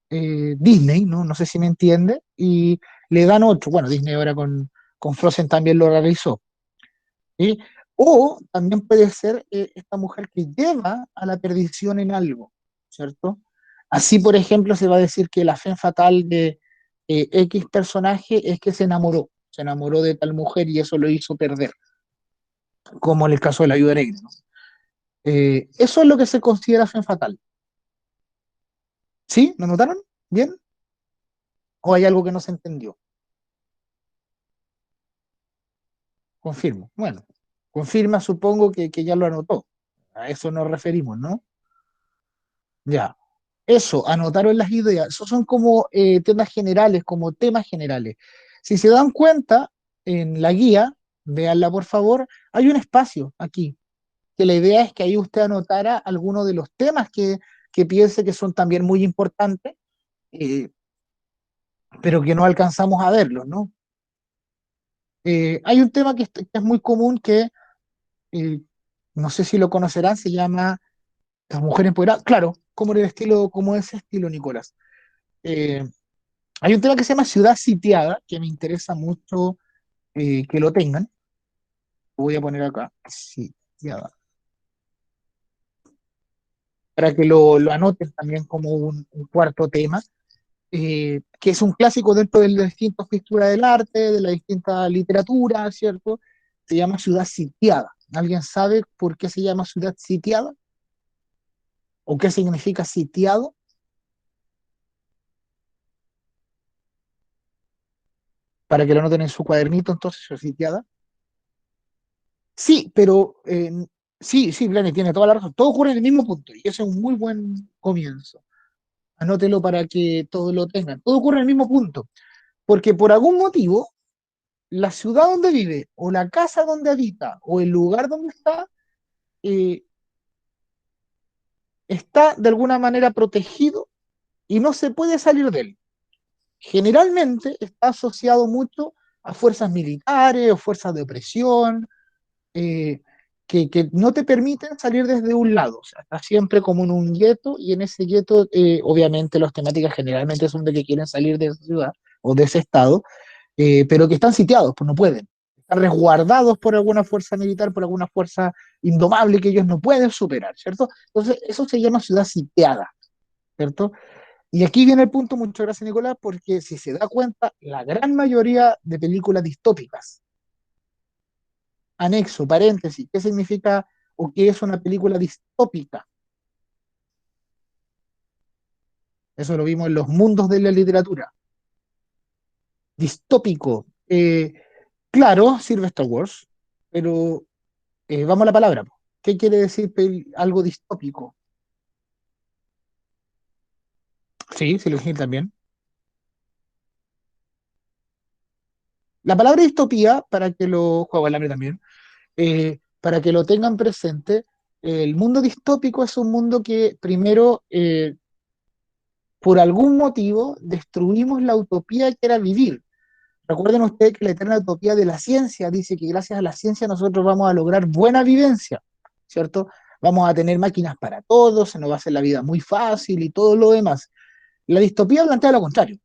Disney, ¿no? No sé si me entiende, y le dan otro. Bueno, Disney ahora con Frozen también lo realizó. ¿Sí? O también puede ser esta mujer que lleva a la perdición en algo, ¿cierto? Así, por ejemplo, se va a decir que la fe fatal de X personaje es que se enamoró de tal mujer y eso lo hizo perder, como en el caso de la Viuda Negra, ¿no? Eso es lo que se considera fe fatal. ¿Sí? ¿Lo notaron? ¿Bien? ¿O hay algo que no se entendió? Confirmo. Bueno, confirma, supongo que ya lo anotó. A eso nos referimos, ¿no? Ya. Eso, anotaron las ideas. Esos son como temas generales, como temas generales. Si se dan cuenta, en la guía, véanla por favor, hay un espacio aquí, que la idea es que ahí usted anotara algunos de los temas que piense que son también muy importantes, eh, pero que no alcanzamos a verlos, ¿no? Hay un tema que es muy común que, eh, no sé si lo conocerán, se llama Las mujeres empoderadas. Claro, como ese estilo, Nicolás. Eh, Hay un tema que se llama Ciudad Sitiada, que me interesa mucho que lo tengan. Lo voy a poner acá, Sitiada, para que lo anoten también como un cuarto tema, que es un clásico dentro de las distintas texturas del arte, de la distinta literatura, ¿cierto? Se llama Ciudad Sitiada. ¿Alguien sabe por qué se llama Ciudad Sitiada? ¿O qué significa sitiado? Para que lo anoten en su cuadernito, entonces, Ciudad Sitiada. Sí, pero sí, sí, Blane tiene toda la razón. Todo ocurre en el mismo punto y ese es un muy buen comienzo. Anótelo para que todos lo tengan. Todo ocurre en el mismo punto, porque por algún motivo, la ciudad donde vive, o la casa donde habita, o el lugar donde eh, está de alguna manera protegido y no se puede salir de él. Generalmente está asociado mucho a fuerzas militares o fuerzas de opresión, eh, que no te permiten salir desde un lado. O sea, estás siempre como en un gueto y en ese gueto, obviamente, las temáticas generalmente son de que quieren salir de esa ciudad o de ese estado, pero que están sitiados, pues no pueden. Están resguardados por alguna fuerza militar, por alguna fuerza indomable que ellos no pueden superar, ¿cierto? Entonces, eso se llama ciudad sitiada, ¿cierto? Y aquí viene el punto, muchas gracias Nicolás, porque si se da cuenta, la gran mayoría de películas distópicas, anexo, paréntesis, ¿qué significa o qué es una película distópica? Eso lo vimos en los mundos de la literatura. Distópico. Claro, sirve Star Wars, pero vamos a la palabra. ¿Qué quiere decir algo distópico? Sí, Silent Hill también. La palabra distopía, para que lo, juego el hambre también, para que lo tengan presente, el mundo distópico es un mundo que primero, por algún motivo, destruimos la utopía que era vivir. Recuerden ustedes que la eterna utopía de la ciencia dice que gracias a la ciencia nosotros vamos a lograr buena vivencia, ¿cierto? Vamos a tener máquinas para todos, se nos va a hacer la vida muy fácil y todo lo demás. La distopía plantea lo contrario,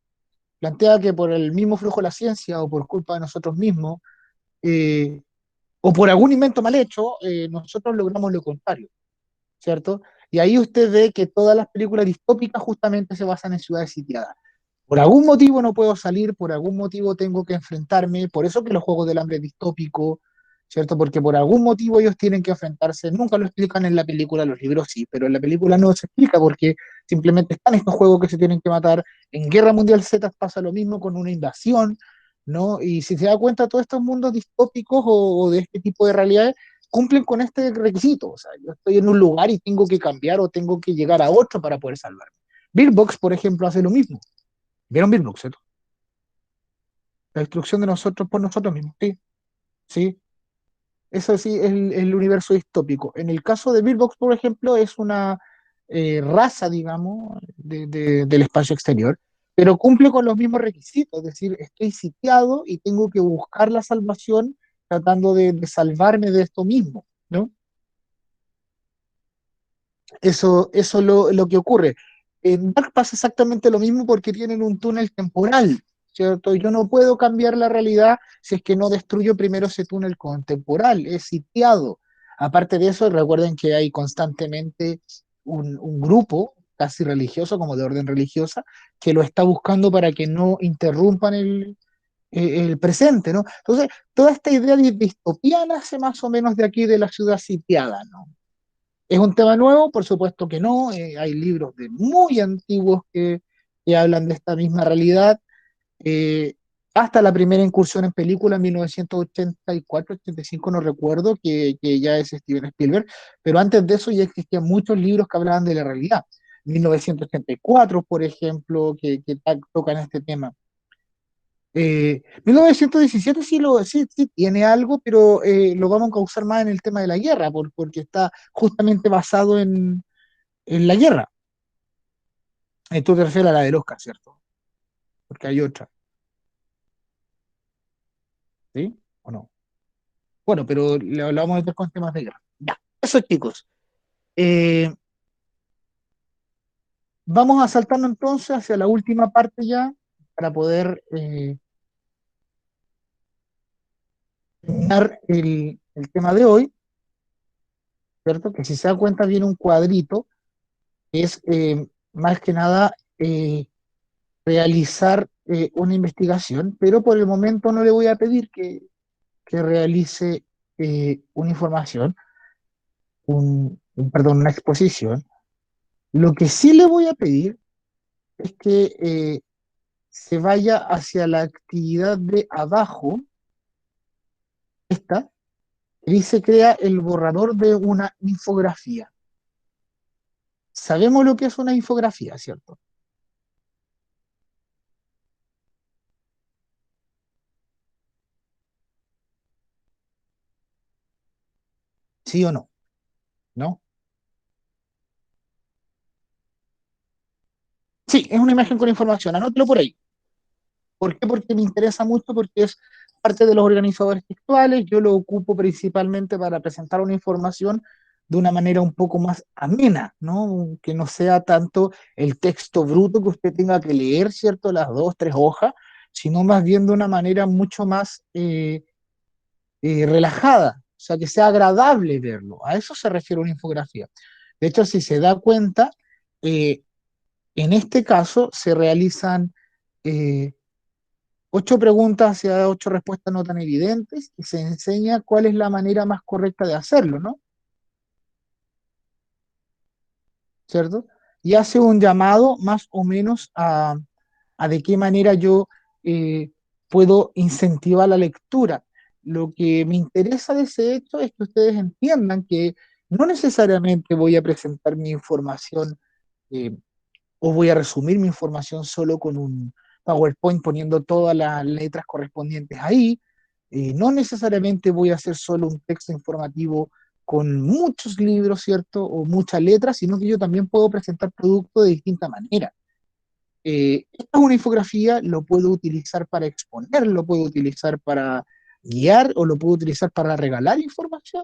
plantea que por el mismo flujo de la ciencia o por culpa de nosotros mismos, eh, o por algún invento mal hecho, nosotros logramos lo contrario, ¿cierto? Y ahí usted ve que todas las películas distópicas justamente se basan en ciudades sitiadas. Por algún motivo no puedo salir, por algún motivo tengo que enfrentarme, por eso que los Juegos del Hambre es distópico, ¿cierto? Porque por algún motivo ellos tienen que enfrentarse, nunca lo explican en la película, los libros sí, pero en la película no se explica porque simplemente están estos juegos que se tienen que matar. En Guerra Mundial Z pasa lo mismo con una invasión, ¿no? Y si se da cuenta, todos estos mundos distópicos o de este tipo de realidades cumplen con este requisito, o sea, yo estoy en un lugar y tengo que cambiar o tengo que llegar a otro para poder salvarme. Bird Box, por ejemplo, hace lo mismo. ¿Vieron Bird Box, cierto? La destrucción de nosotros por nosotros mismos. Sí, sí. Eso sí es el universo distópico. En el caso de Bird Box, por ejemplo, es una raza, digamos, del espacio exterior, pero cumple con los mismos requisitos. Es decir, estoy sitiado y tengo que buscar la salvación tratando de salvarme de esto mismo, Eso es lo que ocurre. En Dark pasa exactamente lo mismo porque tienen un túnel temporal, ¿cierto? Yo no puedo cambiar la realidad si es que no destruyo primero ese túnel temporal, es sitiado. Aparte de eso, recuerden que hay constantemente un grupo casi religioso, como de orden religiosa, que lo está buscando para que no interrumpan el presente, ¿no? Entonces, toda esta idea de distopía nace más o menos de aquí, de la ciudad sitiada, ¿no? ¿Es un tema nuevo? Por supuesto que no. Hay libros de muy antiguos que hablan de esta misma realidad. Eh, Hasta la primera incursión en película en 1984, 85, no recuerdo, que ya es Steven Spielberg, pero antes de eso ya existían muchos libros que hablaban de la realidad. 1984, por ejemplo, que tocan este tema. 1917 sí tiene algo, pero lo vamos a causar más en el tema de la guerra, porque está justamente basado en la guerra. Tú te refieres a la del Oscar, ¿cierto? Porque hay otra, ¿sí? ¿O no? Bueno, pero le vamos a meter con temas de guerra. Ya, eso chicos. Eh, Vamos a saltarnos entonces hacia la última parte ya, para poder terminar el tema de hoy, ¿cierto? Que si se da cuenta viene un cuadrito, que es más que nada realizar una investigación, pero por el momento no le voy a pedir que realice una información, perdón, una exposición. Lo que sí le voy a pedir es que se vaya hacia la actividad de abajo, esta, que dice crea el borrador de una infografía. Sabemos lo que es una infografía, ¿cierto? ¿Sí o no? ¿No? Sí, es una imagen con información, anótelo por ahí. ¿Por qué? Porque me interesa mucho, porque es parte de los organizadores textuales. Yo lo ocupo principalmente para presentar una información de una manera un poco más amena, ¿no? Que no sea tanto el texto bruto que usted tenga que leer, ¿cierto? Las dos, tres hojas, sino más bien de una manera mucho más relajada, o sea, que sea agradable verlo. A eso se refiere una infografía. De hecho, si se da cuenta, eh, en este caso se realizan eh, 8 preguntas hacia 8 respuestas no tan evidentes y se enseña cuál es la manera más correcta de hacerlo, ¿no? ¿Cierto? Y hace un llamado más o menos a de qué manera yo eh, puedo incentivar la lectura. Lo que me interesa de ese hecho es que ustedes entiendan que no necesariamente voy a presentar mi información eh, o voy a resumir mi información solo con un PowerPoint poniendo todas las letras correspondientes ahí. No necesariamente voy a hacer solo un texto informativo con muchos libros, ¿cierto? O muchas letras, sino que yo también puedo presentar productos de distinta manera. Esta es una infografía, lo puedo utilizar para exponer, lo puedo utilizar para guiar o lo puedo utilizar para regalar información.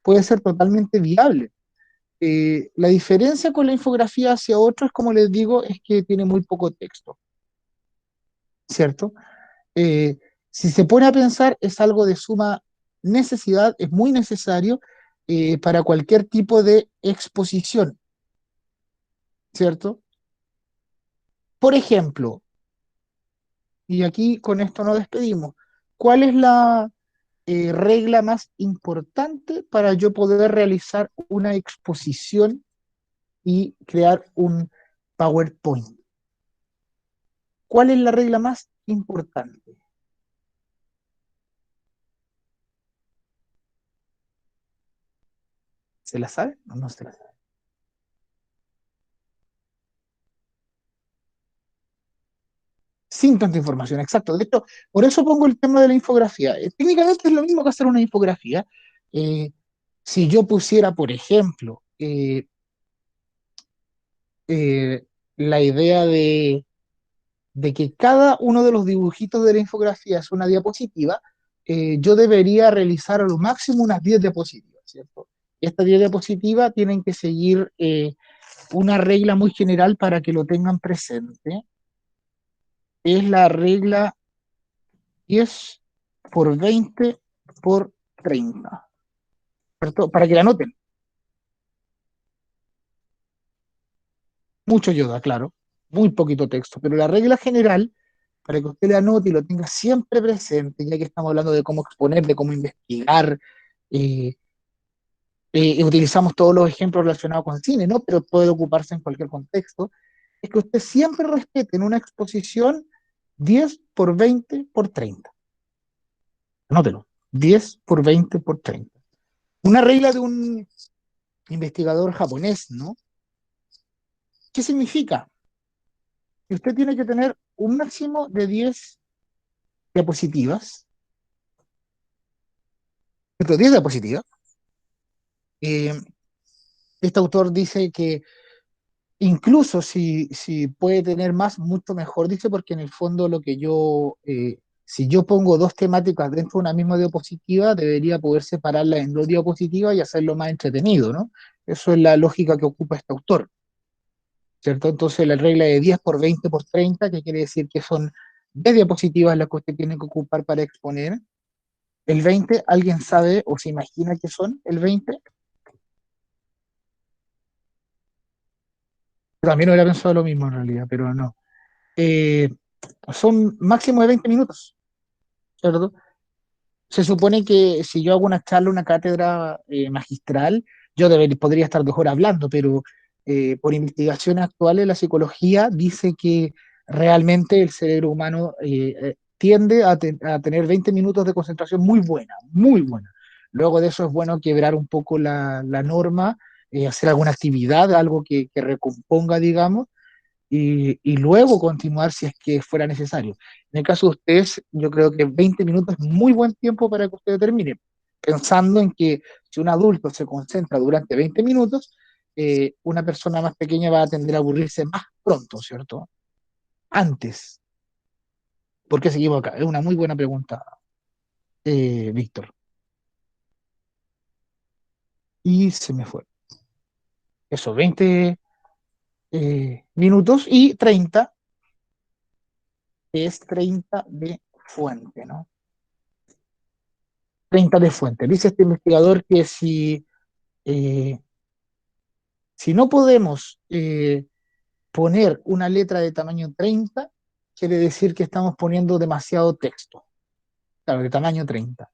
Puede ser totalmente viable. La diferencia con la infografía hacia otro es, como les digo, es que tiene muy poco texto, ¿cierto? Eh, si se pone a pensar, es algo de suma necesidad, es muy necesario para cualquier tipo de exposición, ¿cierto? Por ejemplo, y aquí con esto nos despedimos, ¿cuál es la regla más importante para yo poder realizar una exposición y crear un PowerPoint? ¿Cuál es la regla más importante? ¿Se la sabe? No, no se la sabe. Sin tanta información, exacto. De hecho, por eso pongo el tema de la infografía. Técnicamente es lo mismo que hacer una infografía. Eh, si yo pusiera, por ejemplo, la idea de que cada uno de los dibujitos de la infografía es una diapositiva, yo debería realizar a lo máximo unas 10 diapositivas, ¿cierto? Estas 10 diapositivas tienen que seguir una regla muy general para que lo tengan presente. Es la regla 10 por 20 por 30, ¿cierto? Para que la anoten. Mucho yoda, claro, muy poquito texto, pero la regla general, para que usted la anote y lo tenga siempre presente, ya que estamos hablando de cómo exponer, de cómo investigar, eh, utilizamos todos los ejemplos relacionados con cine, ¿no? Pero puede ocuparse en cualquier contexto, es que usted siempre respete en una exposición 10 por 20 por 30. Anótelo, 10 por 20 por 30. Una regla de un investigador japonés, ¿no? ¿Qué significa? Que usted tiene que tener un máximo de 10 diapositivas, ¿cierto? 10 diapositivas. Eh, este autor dice que incluso si puede tener más, mucho mejor, dice, porque en el fondo si yo pongo dos temáticas dentro de una misma diapositiva, debería poder separarlas en dos diapositivas y hacerlo más entretenido, ¿no? Eso es la lógica que ocupa este autor, ¿cierto? Entonces la regla de 10 por 20 por 30, que quiere decir que son 10 diapositivas las que usted tiene que ocupar para exponer. El 20, ¿alguien sabe o se imagina que son el 20? También hubiera pensado lo mismo en realidad, pero no. Eh, Son máximo de 20 minutos, ¿cierto? Se supone que si yo hago una charla, una cátedra magistral, podría estar 2 horas hablando, pero por investigaciones actuales la psicología dice que realmente el cerebro humano tiende a tener 20 minutos de concentración muy buena, muy buena. Luego de eso es bueno quebrar un poco la norma, hacer alguna actividad, algo que recomponga, digamos, y luego continuar si es que fuera necesario. En el caso de ustedes, yo creo que 20 minutos es muy buen tiempo para que ustedes terminen, pensando en que si un adulto se concentra durante 20 minutos, una persona más pequeña va a tender a aburrirse más pronto, ¿cierto? Antes. ¿Por qué seguimos acá? Es una muy buena pregunta, Víctor. Y se me fue. Eso, 20 minutos y 30 es 30 de fuente, ¿no? 30 de fuente. Dice este investigador que eh, si no podemos poner una letra de tamaño 30, quiere decir que estamos poniendo demasiado texto. Claro, de tamaño 30.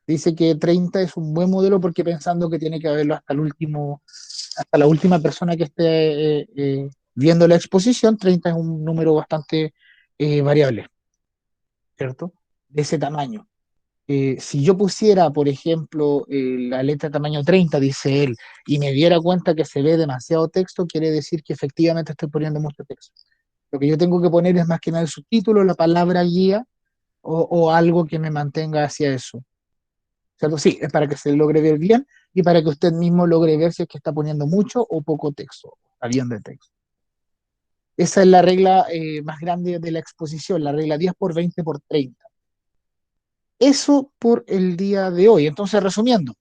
Dice que 30 es un buen modelo porque pensando que tiene que haberlo hasta la última persona que esté viendo la exposición, 30 es un número bastante variable, ¿cierto? De ese tamaño. Si yo pusiera, por ejemplo, la letra tamaño 30, dice él, y me diera cuenta que se ve demasiado texto, quiere decir que efectivamente estoy poniendo mucho texto. Lo que yo tengo que poner es más que nada el subtítulo, la palabra guía o algo que me mantenga hacia eso. ¿Cierto? Sí, es para que se logre ver bien y para que usted mismo logre ver si es que está poniendo mucho o poco texto, está bien de texto. Esa es la regla más grande de la exposición, la regla 10 por 20 por 30. Eso por el día de hoy. Entonces, resumiendo,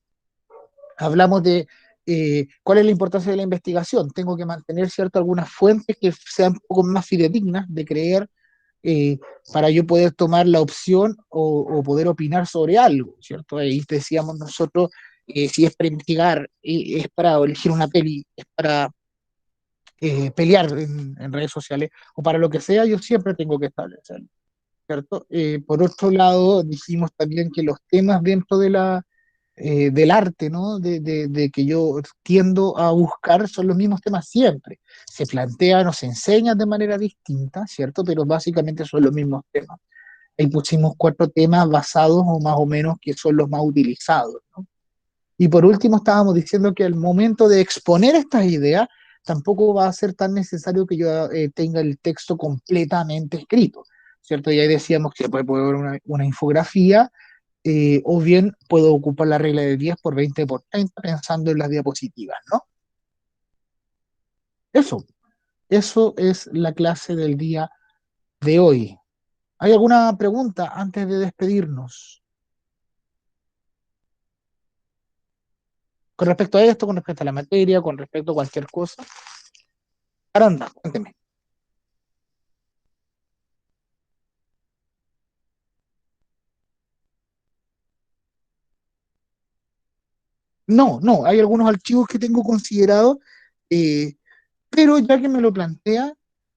hablamos de cuál es la importancia de la investigación. Tengo que mantener, ¿cierto?, algunas fuentes que sean un poco más fidedignas de creer eh, para yo poder tomar la opción o poder opinar sobre algo, ¿cierto? Ahí decíamos nosotros, si es para investigar, es para elegir una peli, es para pelear en redes sociales o para lo que sea, yo siempre tengo que establecerlo, ¿cierto? Por otro lado, dijimos también que los temas dentro del arte, ¿no? De que yo tiendo a buscar son los mismos temas siempre. Se plantean o se enseñan de manera distinta, ¿cierto? Pero básicamente son los mismos temas. Ahí pusimos 4 temas basados o más o menos que son los más utilizados, ¿no? Y por último estábamos diciendo que al momento de exponer estas ideas, tampoco va a ser tan necesario que yo tenga el texto completamente escrito, ¿cierto? Y ahí decíamos que se puede poner una infografía o bien puedo ocupar la regla de 10 por 20 por 30 pensando en las diapositivas, ¿no? Eso, eso es la clase del día de hoy. ¿Hay alguna pregunta antes de despedirnos? Con respecto a esto, con respecto a la materia, con respecto a cualquier cosa. Aranda, cuénteme. No, no, hay algunos archivos que tengo considerados, eh, pero ya que me lo plantea,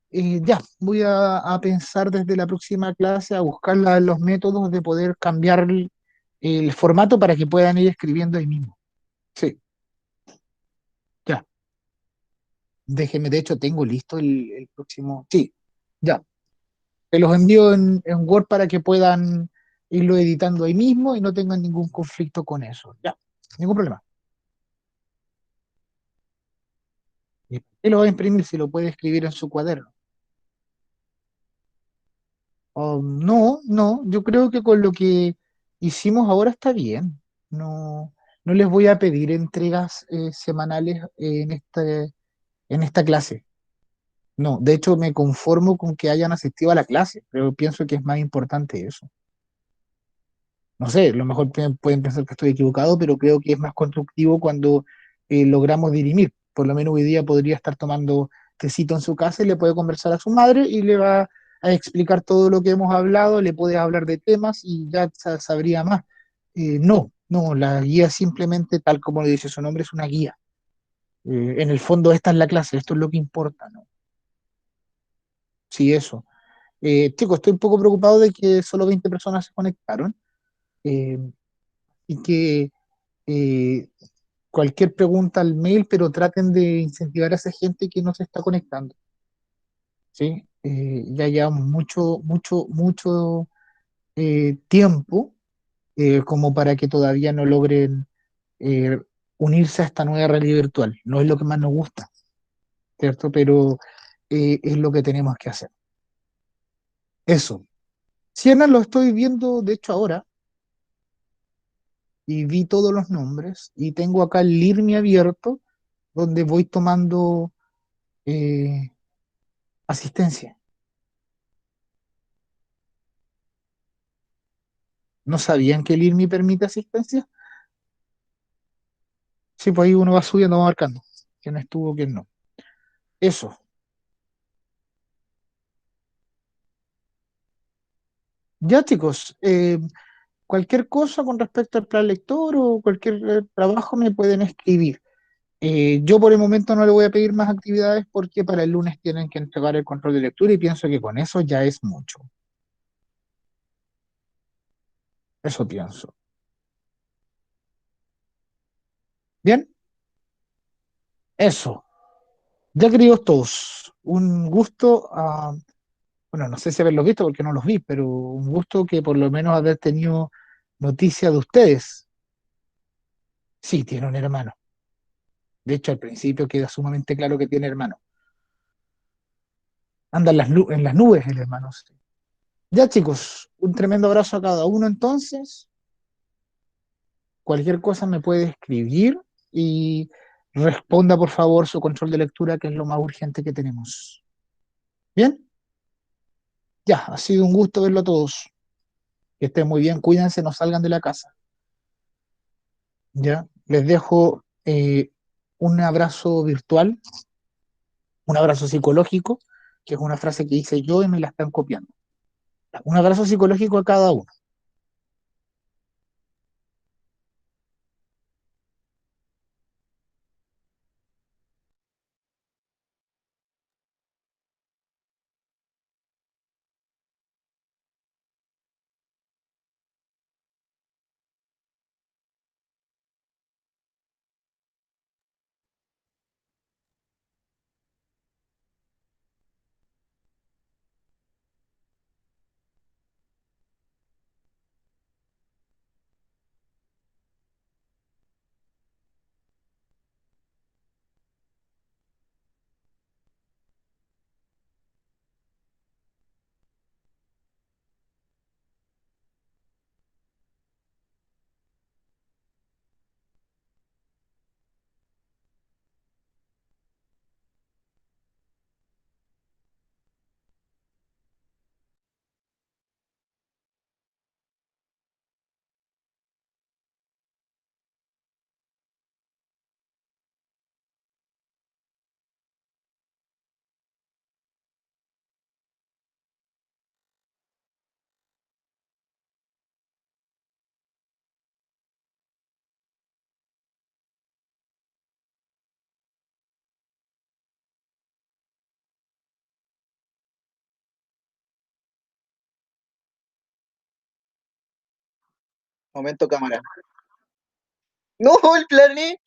ya, voy a pensar desde la próxima clase a buscar los métodos de poder cambiar el formato para que puedan ir escribiendo ahí mismo. Sí, ya. Déjeme, de hecho, tengo listo el próximo. Sí, ya. Te los envío en Word para que puedan irlo editando ahí mismo y no tengan ningún conflicto con eso. Ya, ningún problema. ¿Y por qué lo va a imprimir si lo puede escribir en su cuaderno? Oh, no, no, yo creo que con lo que hicimos ahora está bien. No, no les voy a pedir entregas semanales en esta clase. No, de hecho me conformo con que hayan asistido a la clase, pero pienso que es más importante eso. No sé, a lo mejor pueden pensar que estoy equivocado, pero creo que es más constructivo cuando logramos dirimir. Por lo menos hoy día podría estar tomando tecito en su casa y le puede conversar a su madre y le va a explicar todo lo que hemos hablado, le puede hablar de temas y ya sabría más. No, no, la guía simplemente, tal como le dice su nombre, es una guía. En el fondo esta es la clase, esto es lo que importa, ¿no? Sí, eso. Chicos, estoy un poco preocupado de que solo 20 personas se conectaron eh, y que eh, cualquier pregunta al mail, pero traten de incentivar a esa gente que no se está conectando, ¿sí? Ya llevamos mucho tiempo como para que todavía no logren eh, unirse a esta nueva realidad virtual. No es lo que más nos gusta, ¿cierto? Pero es lo que tenemos que hacer. Eso. Siena lo estoy viendo, de hecho, ahora, y vi todos los nombres, y tengo acá el LIRMI abierto, donde voy tomando eh, asistencia. ¿No sabían que el IRMI permite asistencia? Sí, pues ahí uno va subiendo, va marcando. Quién estuvo, quién no. Eso. Ya, chicos, cualquier cosa con respecto al plan lector o cualquier trabajo me pueden escribir. Yo por el momento no le voy a pedir más actividades porque para el lunes tienen que entregar el control de lectura y pienso que con eso ya es mucho. Eso pienso. Bien, eso. Ya queridos todos, un gusto. Bueno, no sé si haberlos visto porque no los vi, pero un gusto que por lo menos haber tenido noticia de ustedes. Sí, tiene un hermano. De hecho, al principio queda sumamente claro que tiene hermano. Anda en las nubes el hermano. Sí. Ya, chicos, un tremendo abrazo a cada uno entonces. Cualquier cosa me puede escribir y responda por favor su control de lectura, que es lo más urgente que tenemos. Bien, ya, ha sido un gusto verlo a todos. Que estén muy bien, cuídense, no salgan de la casa. Ya, les dejo un abrazo virtual, un abrazo psicológico, que es una frase que hice yo y me la están copiando. Un abrazo psicológico a cada uno. Momento cámara. No, el plané.